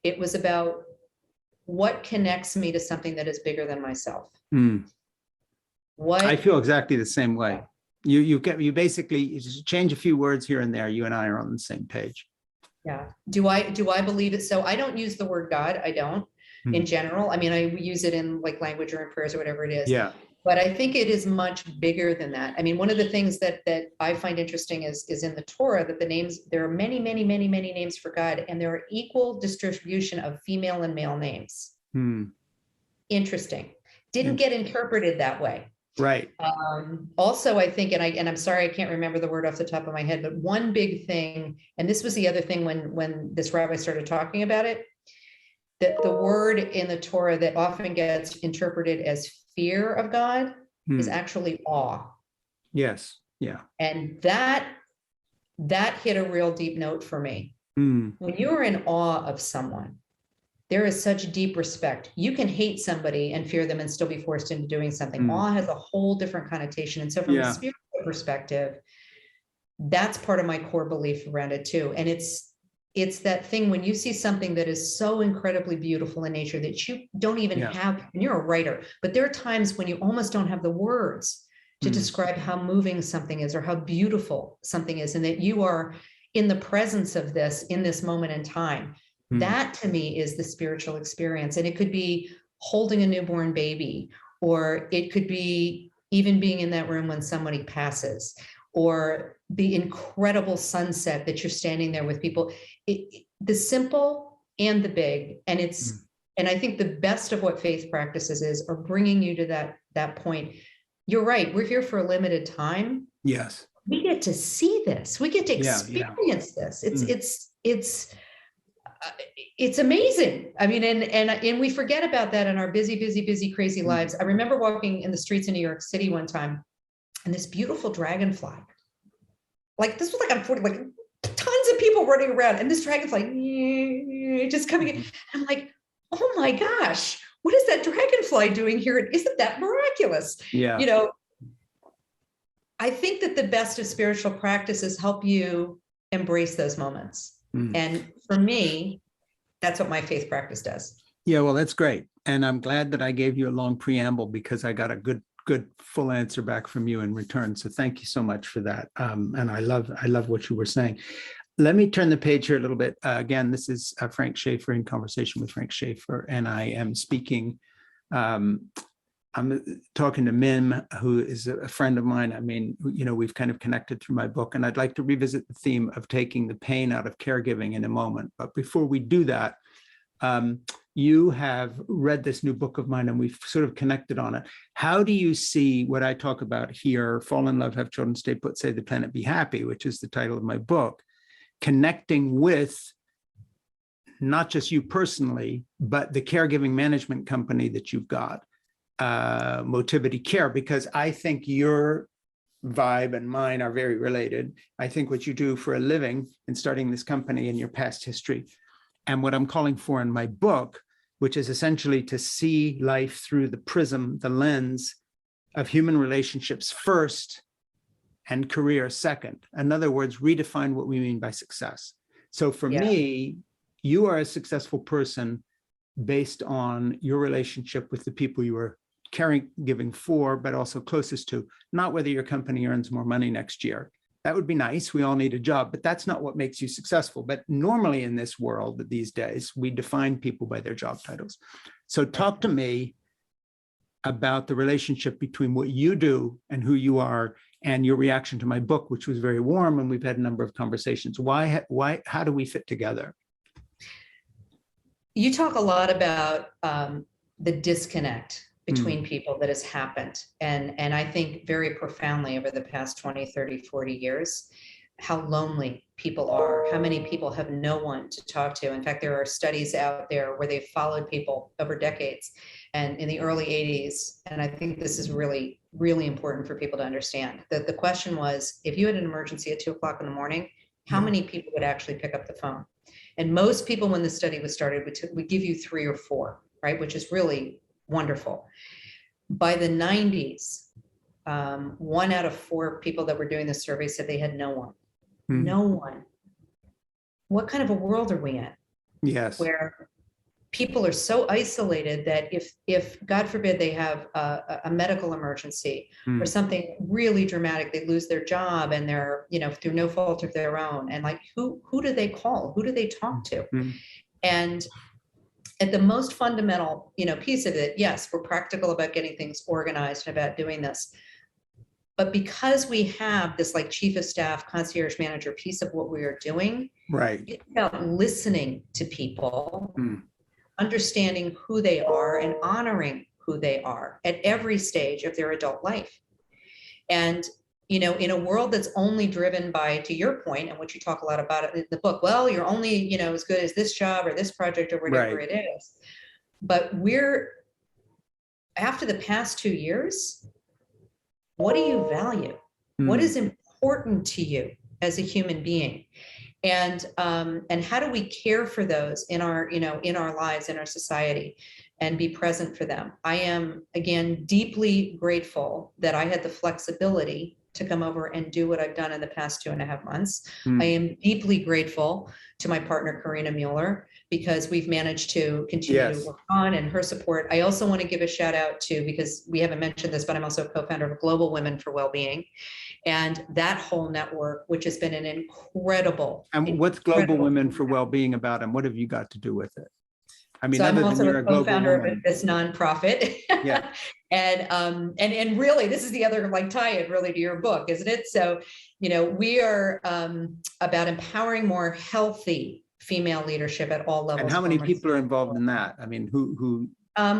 it was about what connects me to something that is bigger than myself. What I feel exactly the same way. You basically just change a few words here and there. You and I are on the same page. Yeah. Do I believe it? So I don't use the word God. I don't in general. I mean, I use it in like language or in prayers or whatever it is. Yeah. But I think it is much bigger than that. I mean, one of the things that I find interesting is in the Torah that the names, there are many, many, many, many names for God, and there are equal distribution of female and male names. Interesting. Didn't get interpreted that way. Right. Also, I think, and I'm sorry, I can't remember the word off the top of my head, but one big thing, and this was the other thing when this rabbi started talking about it, that the word in the Torah that often gets interpreted as fear of God is actually awe. Yes. Yeah. And that hit a real deep note for me. When you're in awe of someone, there is such deep respect. You can hate somebody and fear them and still be forced into doing something. Awe has a whole different connotation. And so from a spiritual perspective, that's part of my core belief around it too. And it's that thing when you see something that is so incredibly beautiful in nature that you don't even have, and you're a writer, but there are times when you almost don't have the words to describe how moving something is or how beautiful something is, and that you are in the presence of this in this moment in time. That to me is the spiritual experience. And it could be holding a newborn baby, or it could be even being in that room when somebody passes, or the incredible sunset that you're standing there with people. The simple and the big. And and I think the best of what faith practices are bringing you to that point. You're right. We're here for a limited time. Yes. We get to see this. We get to experience this. It's amazing. I mean, and we forget about that in our busy, crazy lives. I remember walking in the streets in New York City one time, and this beautiful dragonfly, like this was like on 40, like tons of people running around, and this dragonfly just coming in. And I'm like, oh my gosh, what is that dragonfly doing here? And isn't that miraculous? Yeah. You know, I think that the best of spiritual practices help you embrace those moments. And for me, that's what my faith practice does. Yeah, well, that's great. And I'm glad that I gave you a long preamble because I got a good full answer back from you in return. So thank you so much for that. And I love what you were saying. Let me turn the page here a little bit. Again, this is Frank Schaeffer in Conversation with Frank Schaeffer, and I am speaking. I'm talking to Mim, who is a friend of mine. I mean, you know, we've kind of connected through my book, and I'd like to revisit the theme of taking the pain out of caregiving in a moment. But before we do that, you have read this new book of mine, and we've sort of connected on it. How do you see what I talk about here, Fall in Love, Have Children, Stay Put, Save the Planet, Be Happy, which is the title of my book, connecting with not just you personally, but the caregiving management company that you've got? Motivity Care, because I think your vibe and mine are very related. I think what you do for a living in starting this company and your past history, and what I'm calling for in my book, which is essentially to see life through the prism, the lens of human relationships first and career second. In other words, redefine what we mean by success. So for me, you are a successful person based on your relationship with the people you are caregiving for, but also closest to, not whether your company earns more money next year. That would be nice. We all need a job, but that's not what makes you successful. But normally in this world these days, we define people by their job titles. So talk to me about the relationship between what you do and who you are, and your reaction to my book, which was very warm, and we've had a number of conversations. How do we fit together? You talk a lot about the disconnect between people that has happened. And I think very profoundly over the past 20, 30, 40 years, how lonely people are, how many people have no one to talk to. In fact, there are studies out there where they've followed people over decades and in the early 80s. And I think this is really, really important for people to understand that the question was, if you had an emergency at 2 o'clock in the morning, how many people would actually pick up the phone? And most people, when the study was started, would give you 3 or 4, right? Which is really wonderful. By the 90s, 1 out of 4 people that were doing the survey said they had no one. No one. What kind of a world are we in? Yes. Where people are so isolated that if God forbid they have a medical emergency or something really dramatic, they lose their job and they're, through no fault of their own. And like, who do they call? Who do they talk to? And at the most fundamental, piece of it, yes, we're practical about getting things organized and about doing this. But because we have this like chief of staff, concierge manager piece of what we are doing, right? It's about listening to people, understanding who they are and honoring who they are at every stage of their adult life. And, in a world that's only driven by, to your point, and what you talk a lot about in the book, well, you're only, as good as this job or this project or whatever it is. But after the past 2 years, what do you value? What is important to you as a human being? And how do we care for those in our, in our lives, in our society, and be present for them? I am, again, deeply grateful that I had the flexibility to come over and do what I've done in the past 2.5 months. I am deeply grateful to my partner, Karina Mueller, because we've managed to continue to work on, and her support. I also want to give a shout out to, because we haven't mentioned this, but I'm also a co-founder of Global Women for Wellbeing. And that whole network, which has been an incredible. And what's Global Women for Wellbeing about, and what have you got to do with it? I mean, so I'm also a co-founder of this nonprofit. Yeah. And really, this is the other like tie-in really to your book, isn't it? So, we are about empowering more healthy female leadership at all levels. And how many people are involved in that? I mean, who?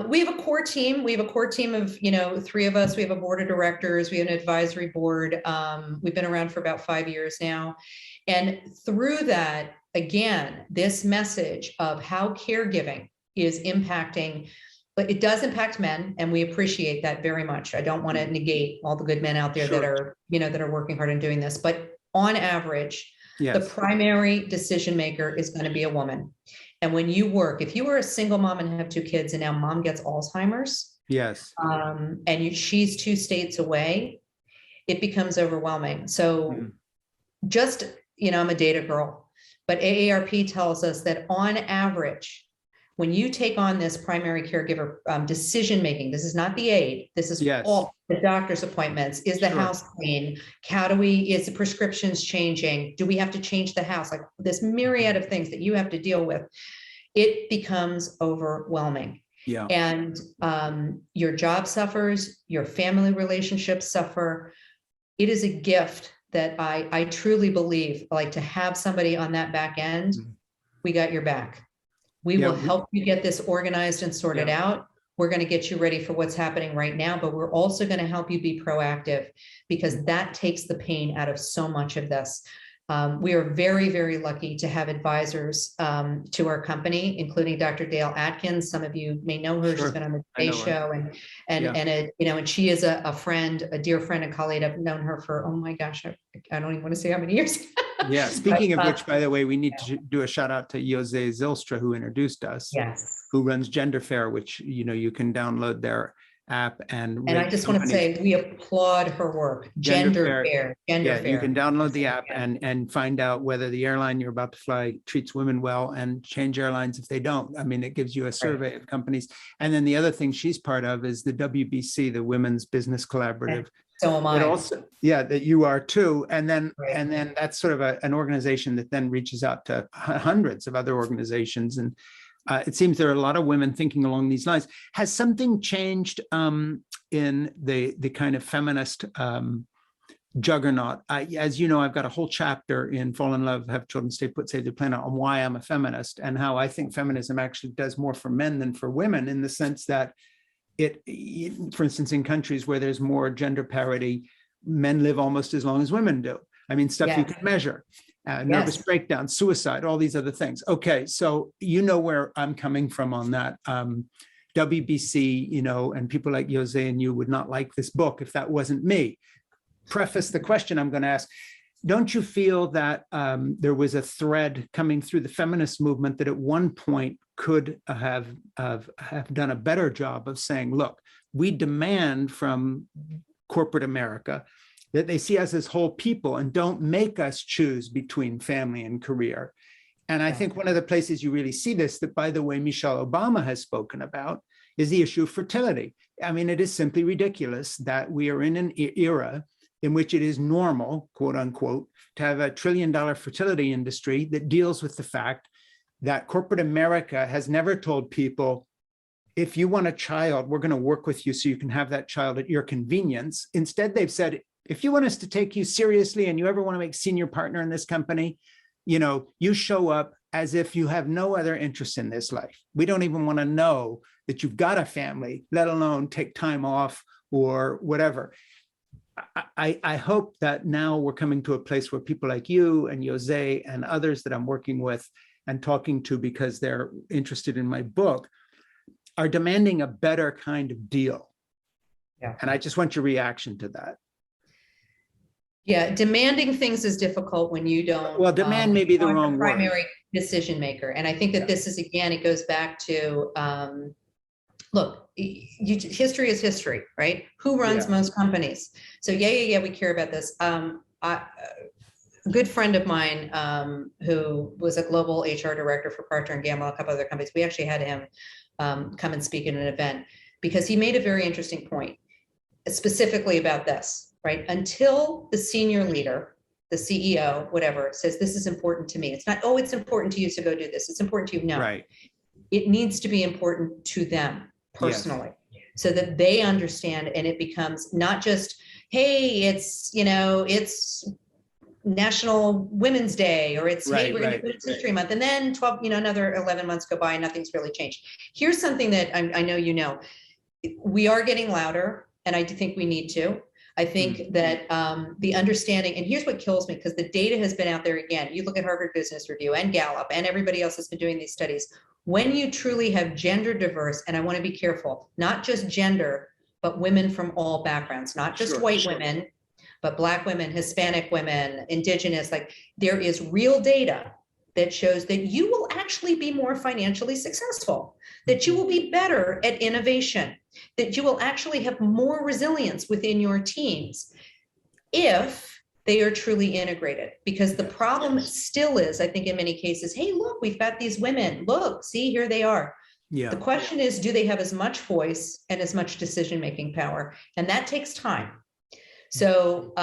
We have a core team. We have a core team of, 3 of us. We have a board of directors. We have an advisory board. We've been around for about 5 years now. And through that, again, this message of how caregiving is impacting, but it does impact men, and we appreciate that very much. I don't want to negate all the good men out there that are, that are working hard and doing this, but on average, the primary decision maker is going to be a woman. And when you work, if you were a single mom and have 2 kids and now mom gets Alzheimer's, and she's 2 states away, it becomes overwhelming. So just, I'm a data girl, but AARP tells us that on average, when you take on this primary caregiver decision-making, this is not the aide, this is all the doctor's appointments, is the house clean? Is the prescriptions changing? Do we have to change the house? Like this myriad of things that you have to deal with, it becomes overwhelming. Yeah. And your job suffers, your family relationships suffer. It is a gift that I truly believe, like to have somebody on that back end, we got your back. We will help you get this organized and sorted out. We're going to get you ready for what's happening right now, but we're also going to help you be proactive, because that takes the pain out of so much of this. We are very, very lucky to have advisors to our company, including Dr. Dale Atkins. Some of you may know her. She's been on the Today Show, and she is a friend, a dear friend and colleague. I've known her for, oh my gosh, I don't even want to say how many years. Yeah. Speaking of which, by the way, we need to do a shout out to Jose Zylstra, who introduced us, who runs Gender Fair, which, you can download there. app and I just want to say, we applaud her work. Gender fair. You can download the app and find out whether the airline you're about to fly treats women well, and change airlines if they don't. I mean, it gives you a survey of companies. And then the other thing she's part of is the WBC, the Women's Business Collaborative. So am I. But also, that you are too. And then that's sort of an organization that then reaches out to hundreds of other organizations. And it seems there are a lot of women thinking along these lines. Has something changed in the kind of feminist juggernaut? As you know, I've got a whole chapter in Fall in Love, Have Children, Stay Put, Save the Planet on why I'm a feminist, and how I think feminism actually does more for men than for women, in the sense that for instance, in countries where there's more gender parity, men live almost as long as women do. I mean, stuff you can measure. Nervous breakdown, suicide, all these other things. Okay, so you know where I'm coming from on that. WBC, and people like Jose and you would not like this book if that wasn't me. Preface the question I'm going to ask. Don't you feel that there was a thread coming through the feminist movement that at one point could have done a better job of saying, look, we demand from corporate America that they see us as whole people and don't make us choose between family and career. And I think one of the places you really see this, that by the way, Michelle Obama has spoken about, is the issue of fertility. I mean, it is simply ridiculous that we are in an era in which it is normal, quote unquote, to have $1 trillion fertility industry that deals with the fact that corporate America has never told people, if you want a child, we're going to work with you so you can have that child at your convenience. Instead, they've said, if you want us to take you seriously and you ever want to make senior partner in this company, you show up as if you have no other interest in this life. We don't even want to know that you've got a family, let alone take time off or whatever. I hope that now we're coming to a place where people like you and Jose and others that I'm working with and talking to because they're interested in my book are demanding a better kind of deal. Yeah. And I just want your reaction to that. Yeah, demanding things is difficult when you don't. Well, demand may be the wrong word. Primary decision maker. And I think that this is, again, it goes back to, look, history is history, right? Who runs most companies? So we care about this. A good friend of mine who was a global HR director for Procter & Gamble and a couple other companies, we actually had him come and speak at an event because he made a very interesting point specifically about this, right? Until the senior leader, the CEO, whatever, says, this is important to me. It's not, oh, it's important to you, so go do this. It's important to you. No, right. It needs to be important to them personally, so that they understand, and it becomes not just, hey, it's National Women's Day, or it's hey, we're going to do Women's History Month, and then 12, another 11 months go by and nothing's really changed. Here's something that I know we are getting louder, and I do think we need to. I think that the understanding, and here's what kills me, because the data has been out there again. You look at Harvard Business Review and Gallup and everybody else has been doing these studies. When you truly have gender diverse, and I want to be careful, not just gender, but women from all backgrounds, not just white women, but Black women, Hispanic women, Indigenous, like there is real data that shows that you will actually be more financially successful, that you will be better at innovation, that you will actually have more resilience within your teams if they are truly integrated. Because the problem still is, I think in many cases, hey, look, we've got these women, look, see, here they are. Yeah. The question is, do they have as much voice and as much decision-making power? And that takes time. So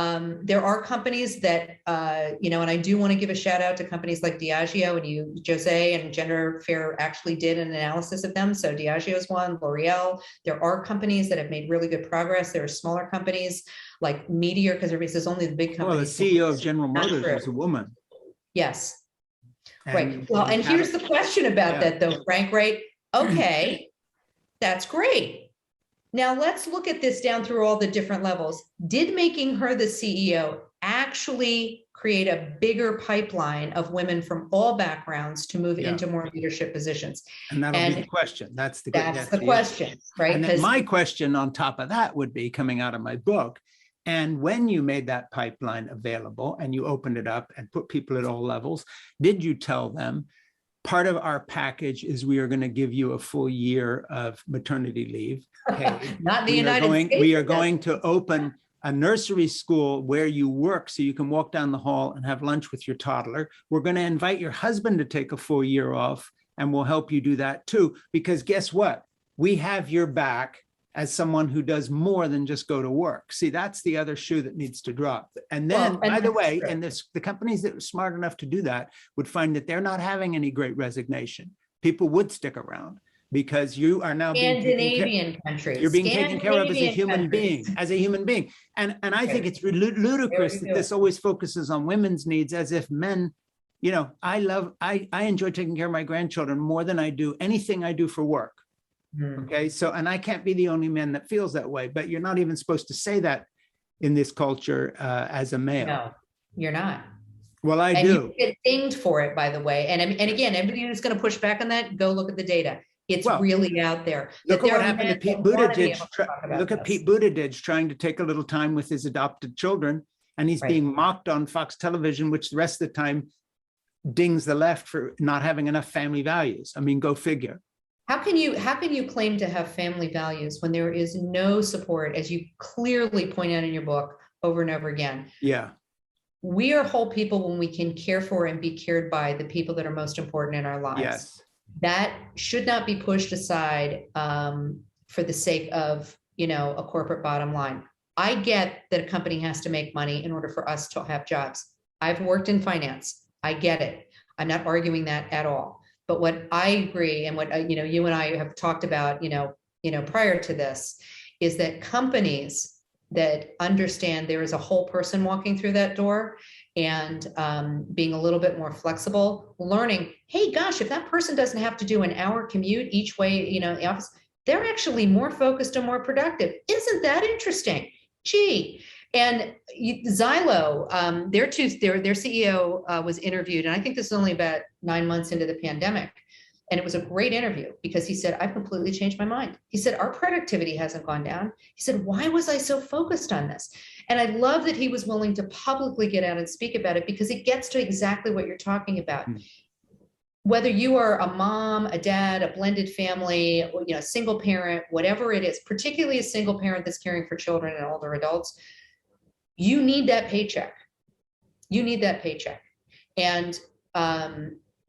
there are companies that, and I do want to give a shout out to companies like Diageo, and Jose and Gender Fair actually did an analysis of them. So Diageo's one, L'Oreal. There are companies that have made really good progress. There are smaller companies like Meteor, because everybody says only the big companies. Well, the CEO of General Motors is a woman. Yes. Right. Well, and here's the question about that though, Frank, right? Okay, that's great. Now let's look at this down through all the different levels. Did making her the CEO actually create a bigger pipeline of women from all backgrounds to move into more leadership positions? And that'll be the question. That's the question, right? And then my question on top of that would be, coming out of my book, and when you made that pipeline available and you opened it up and put people at all levels, did you tell them, part of our package is we are going to give you a full year of maternity leave. Not the United States. We are going to open a nursery school where you work so you can walk down the hall and have lunch with your toddler. We're going to invite your husband to take a full year off, and we'll help you do that too. Because guess what? We have your back as someone who does more than just go to work. See, that's the other shoe that needs to drop. And then, by the way, and the companies that are smart enough to do that would find that they're not having any great resignation. People would stick around because you are now Scandinavian countries. You're being taken care of as a human being, And I think it's ludicrous that this always focuses on women's needs as if men, you know, I enjoy taking care of my grandchildren more than I do anything I do for work. Okay, so, and I can't be the only man that feels that way, but you're not even supposed to say that in this culture as a male. No, you're not. Well, I do. You get dinged for it, by the way. And again, everybody who's going to push back on that, go look at the data. It's really out there. Look at what happened to Pete Buttigieg. Look at Pete Buttigieg trying to take a little time with his adopted children, and he's being mocked on Fox television, which the rest of the time dings the left for not having enough family values. I mean, go figure. How can you claim to have family values when there is no support, as you clearly point out in your book over and over again? Yeah. We are whole people when we can care for and be cared by the people that are most important in our lives. Yes. That should not be pushed aside for the sake of, you know, a corporate bottom line. I get that a company has to make money in order for us to have jobs. I've worked in finance. I get it. I'm not arguing that at all. But what I agree, and what you and I have talked about, prior to this, is that companies that understand there is a whole person walking through that door, and being a little bit more flexible, learning, hey, gosh, if that person doesn't have to do an hour commute each way, in the office, they're actually more focused and more productive. Isn't that interesting? Gee. And Xylo, their CEO was interviewed, and I think this is only about 9 months into the pandemic. And it was a great interview because he said, I've completely changed my mind. He said, our productivity hasn't gone down. He said, why was I so focused on this? And I love that he was willing to publicly get out and speak about it, because it gets to exactly what you're talking about. Whether you are a mom, a dad, a blended family, or, a single parent, whatever it is, particularly a single parent that's caring for children and older adults, you need that paycheck. You need that paycheck. And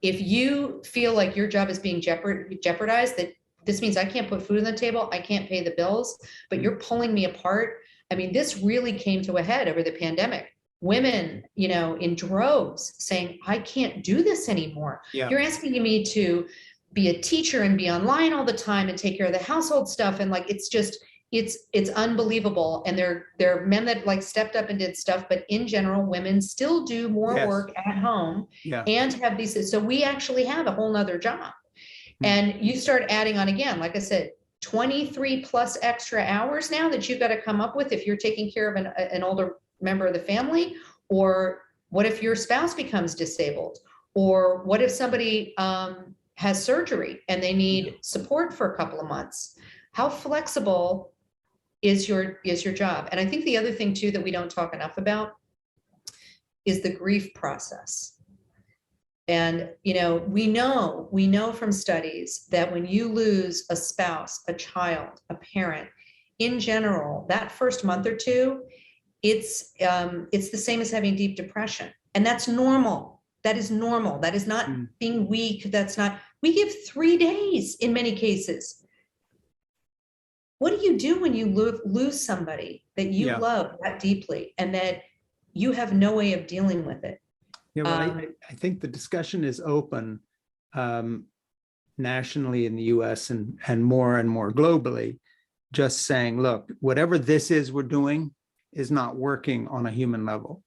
if you feel like your job is being jeopardized, that this means I can't put food on the table, I can't pay the bills, but you're pulling me apart. I mean, this really came to a head over the pandemic. Women, in droves saying, I can't do this anymore. Yeah. You're asking me to be a teacher and be online all the time and take care of the household stuff. And it's unbelievable. And there are men that stepped up and did stuff, but in general, women still do more work at home and have these. So we actually have a whole nother job. And you start adding on again, like I said, 23 plus extra hours now that you've got to come up with if you're taking care of an older member of the family. Or what if your spouse becomes disabled? Or what if somebody has surgery and they need support for a couple of months? How flexible is your job? And I think the other thing too that we don't talk enough about is the grief process. And we know from studies that when you lose a spouse, a child, a parent, in general, that first month or two, it's the same as having deep depression, and that's normal. That is normal. That is not being weak. That's not. We give 3 days in many cases. What do you do when you lose somebody that you love that deeply and that you have no way of dealing with it? Yeah, well, I think the discussion is open nationally in the US and more globally, just saying, look, whatever this is we're doing is not working on a human level,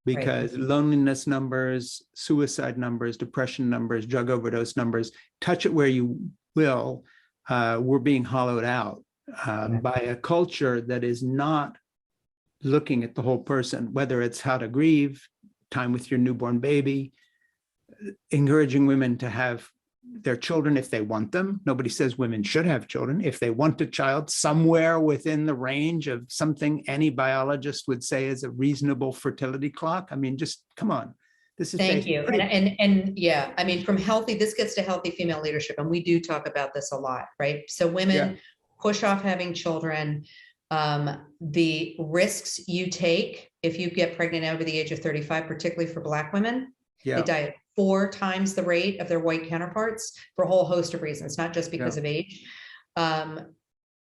because loneliness numbers, suicide numbers, depression numbers, drug overdose numbers, touch it where you will, we're being hollowed out by a culture that is not looking at the whole person, whether it's how to grieve, time with your newborn baby, encouraging women to have their children if they want them. Nobody says women should have children. If they want a child, somewhere within the range of something any biologist would say is a reasonable fertility clock. I mean, just come on. This is Thank you. pretty, And yeah, I mean, from healthy, this gets to healthy female leadership, and we do talk about this a lot, right? So women push off having children. The risks you take if you get pregnant over the age of 35, particularly for Black women, they die at 4 times the rate of their white counterparts for a whole host of reasons, not just because of age.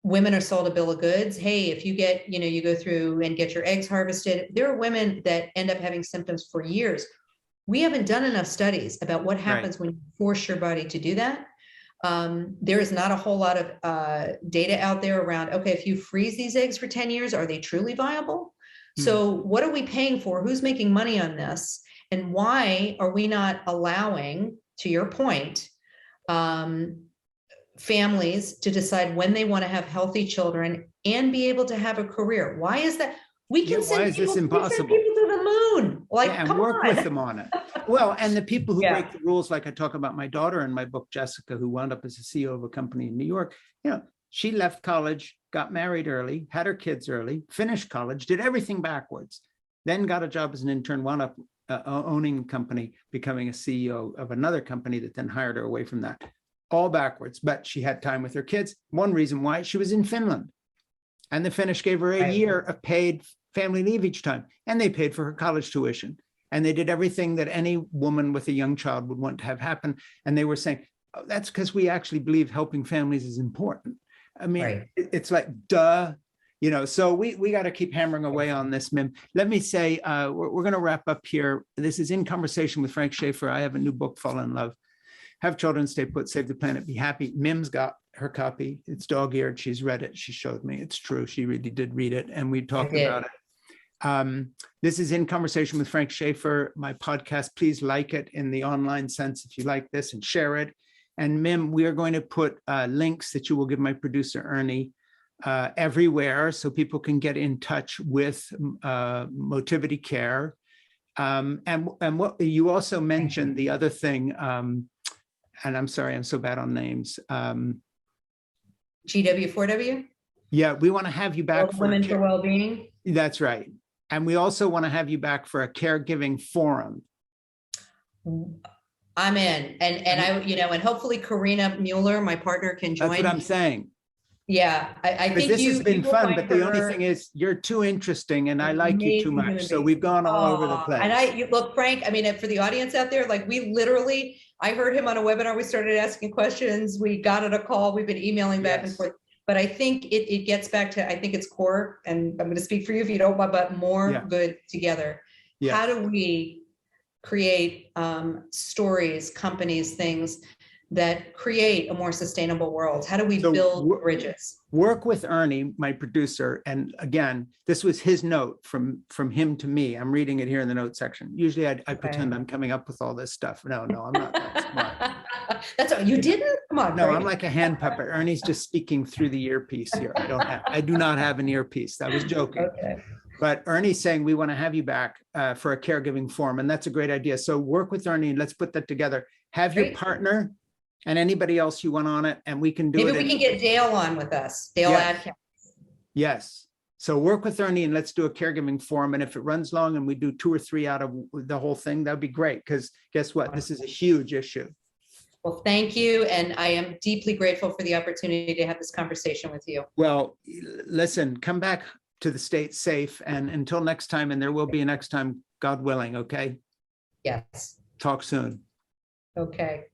Women are sold a bill of goods. Hey, if you get, you go through and get your eggs harvested, there are women that end up having symptoms for years. We haven't done enough studies about what happens when you force your body to do that. There is not a whole lot of data out there around, okay, if you freeze these eggs for 10 years, are they truly viable? So what are we paying for? Who's making money on this? And why are we not allowing, to your point, families to decide when they want to have healthy children and be able to have a career? Why is that? We can send people to the moon. Like, and work with them on it. Well, and the people who break the rules, like I talk about my daughter in my book, Jessica, who wound up as a CEO of a company in New York. She left college, got married early, had her kids early, finished college, did everything backwards, then got a job as an intern, wound up owning a company, becoming a CEO of another company that then hired her away from that. All backwards, but she had time with her kids. One reason why, she was in Finland. And the Finnish gave her a year of paid family leave each time, and they paid for her college tuition. And they did everything that any woman with a young child would want to have happen. And they were saying, oh, that's because we actually believe helping families is important. I mean, it's like, duh, so we got to keep hammering away on this, Mim. Let me say, we're going to wrap up here. This is In Conversation with Frank Schaeffer. I have a new book, Fall in Love. Have children, stay put, save the planet, be happy. Mim's got her copy. It's dog-eared. She's read it. She showed me. It's true. She really did read it. And we talked about it. This is In Conversation with Frank Schaeffer, my podcast. Please like it in the online sense if you like this, and share it. And Mim, we are going to put links that you will give my producer, Ernie, everywhere so people can get in touch with Motivity Care. And what you also mentioned, the other thing, and I'm sorry, I'm so bad on names. GW4W? Yeah, we want to have you back for Women for Wellbeing. That's right. And we also want to have you back for a caregiving forum. I'm in. And I, and hopefully Karina Mueller, my partner, can join. That's what I'm saying. Yeah, I think this has been fun, but the only thing is you're too interesting and I like you too much. So we've gone all over the place. And look, Frank, I mean, for the audience out there, like we literally, I heard him on a webinar. We started asking questions. We got on a call. We've been emailing back and forth. But I think it gets back to, I think it's core, and I'm going to speak for you if you don't, but more good together. How do we create stories, companies, things that create a more sustainable world? How do we build bridges? Work with Ernie, my producer. And again, this was his note from him to me. I'm reading it here in the note section. Usually I pretend I'm coming up with all this stuff. No, I'm not that smart. That's all you didn't? Come on. No, I'm like a hand puppet. Ernie's just speaking through the earpiece here. I do not have an earpiece. I was joking. Okay. But Ernie's saying we want to have you back for a caregiving forum. And that's a great idea. So work with Ernie and let's put that together. Have your partner and anybody else you want on it, and we can do it. Maybe we can get Dale on with us. Dale Adkins. Yes. So work with Ernie and let's do a caregiving forum. And if it runs long and we do 2 or 3 out of the whole thing, that'd be great. Because guess what? This is a huge issue. Well, thank you. And I am deeply grateful for the opportunity to have this conversation with you. Well, listen, come back to the States safe. And until next time, and there will be a next time, God willing, okay? Yes. Talk soon. Okay.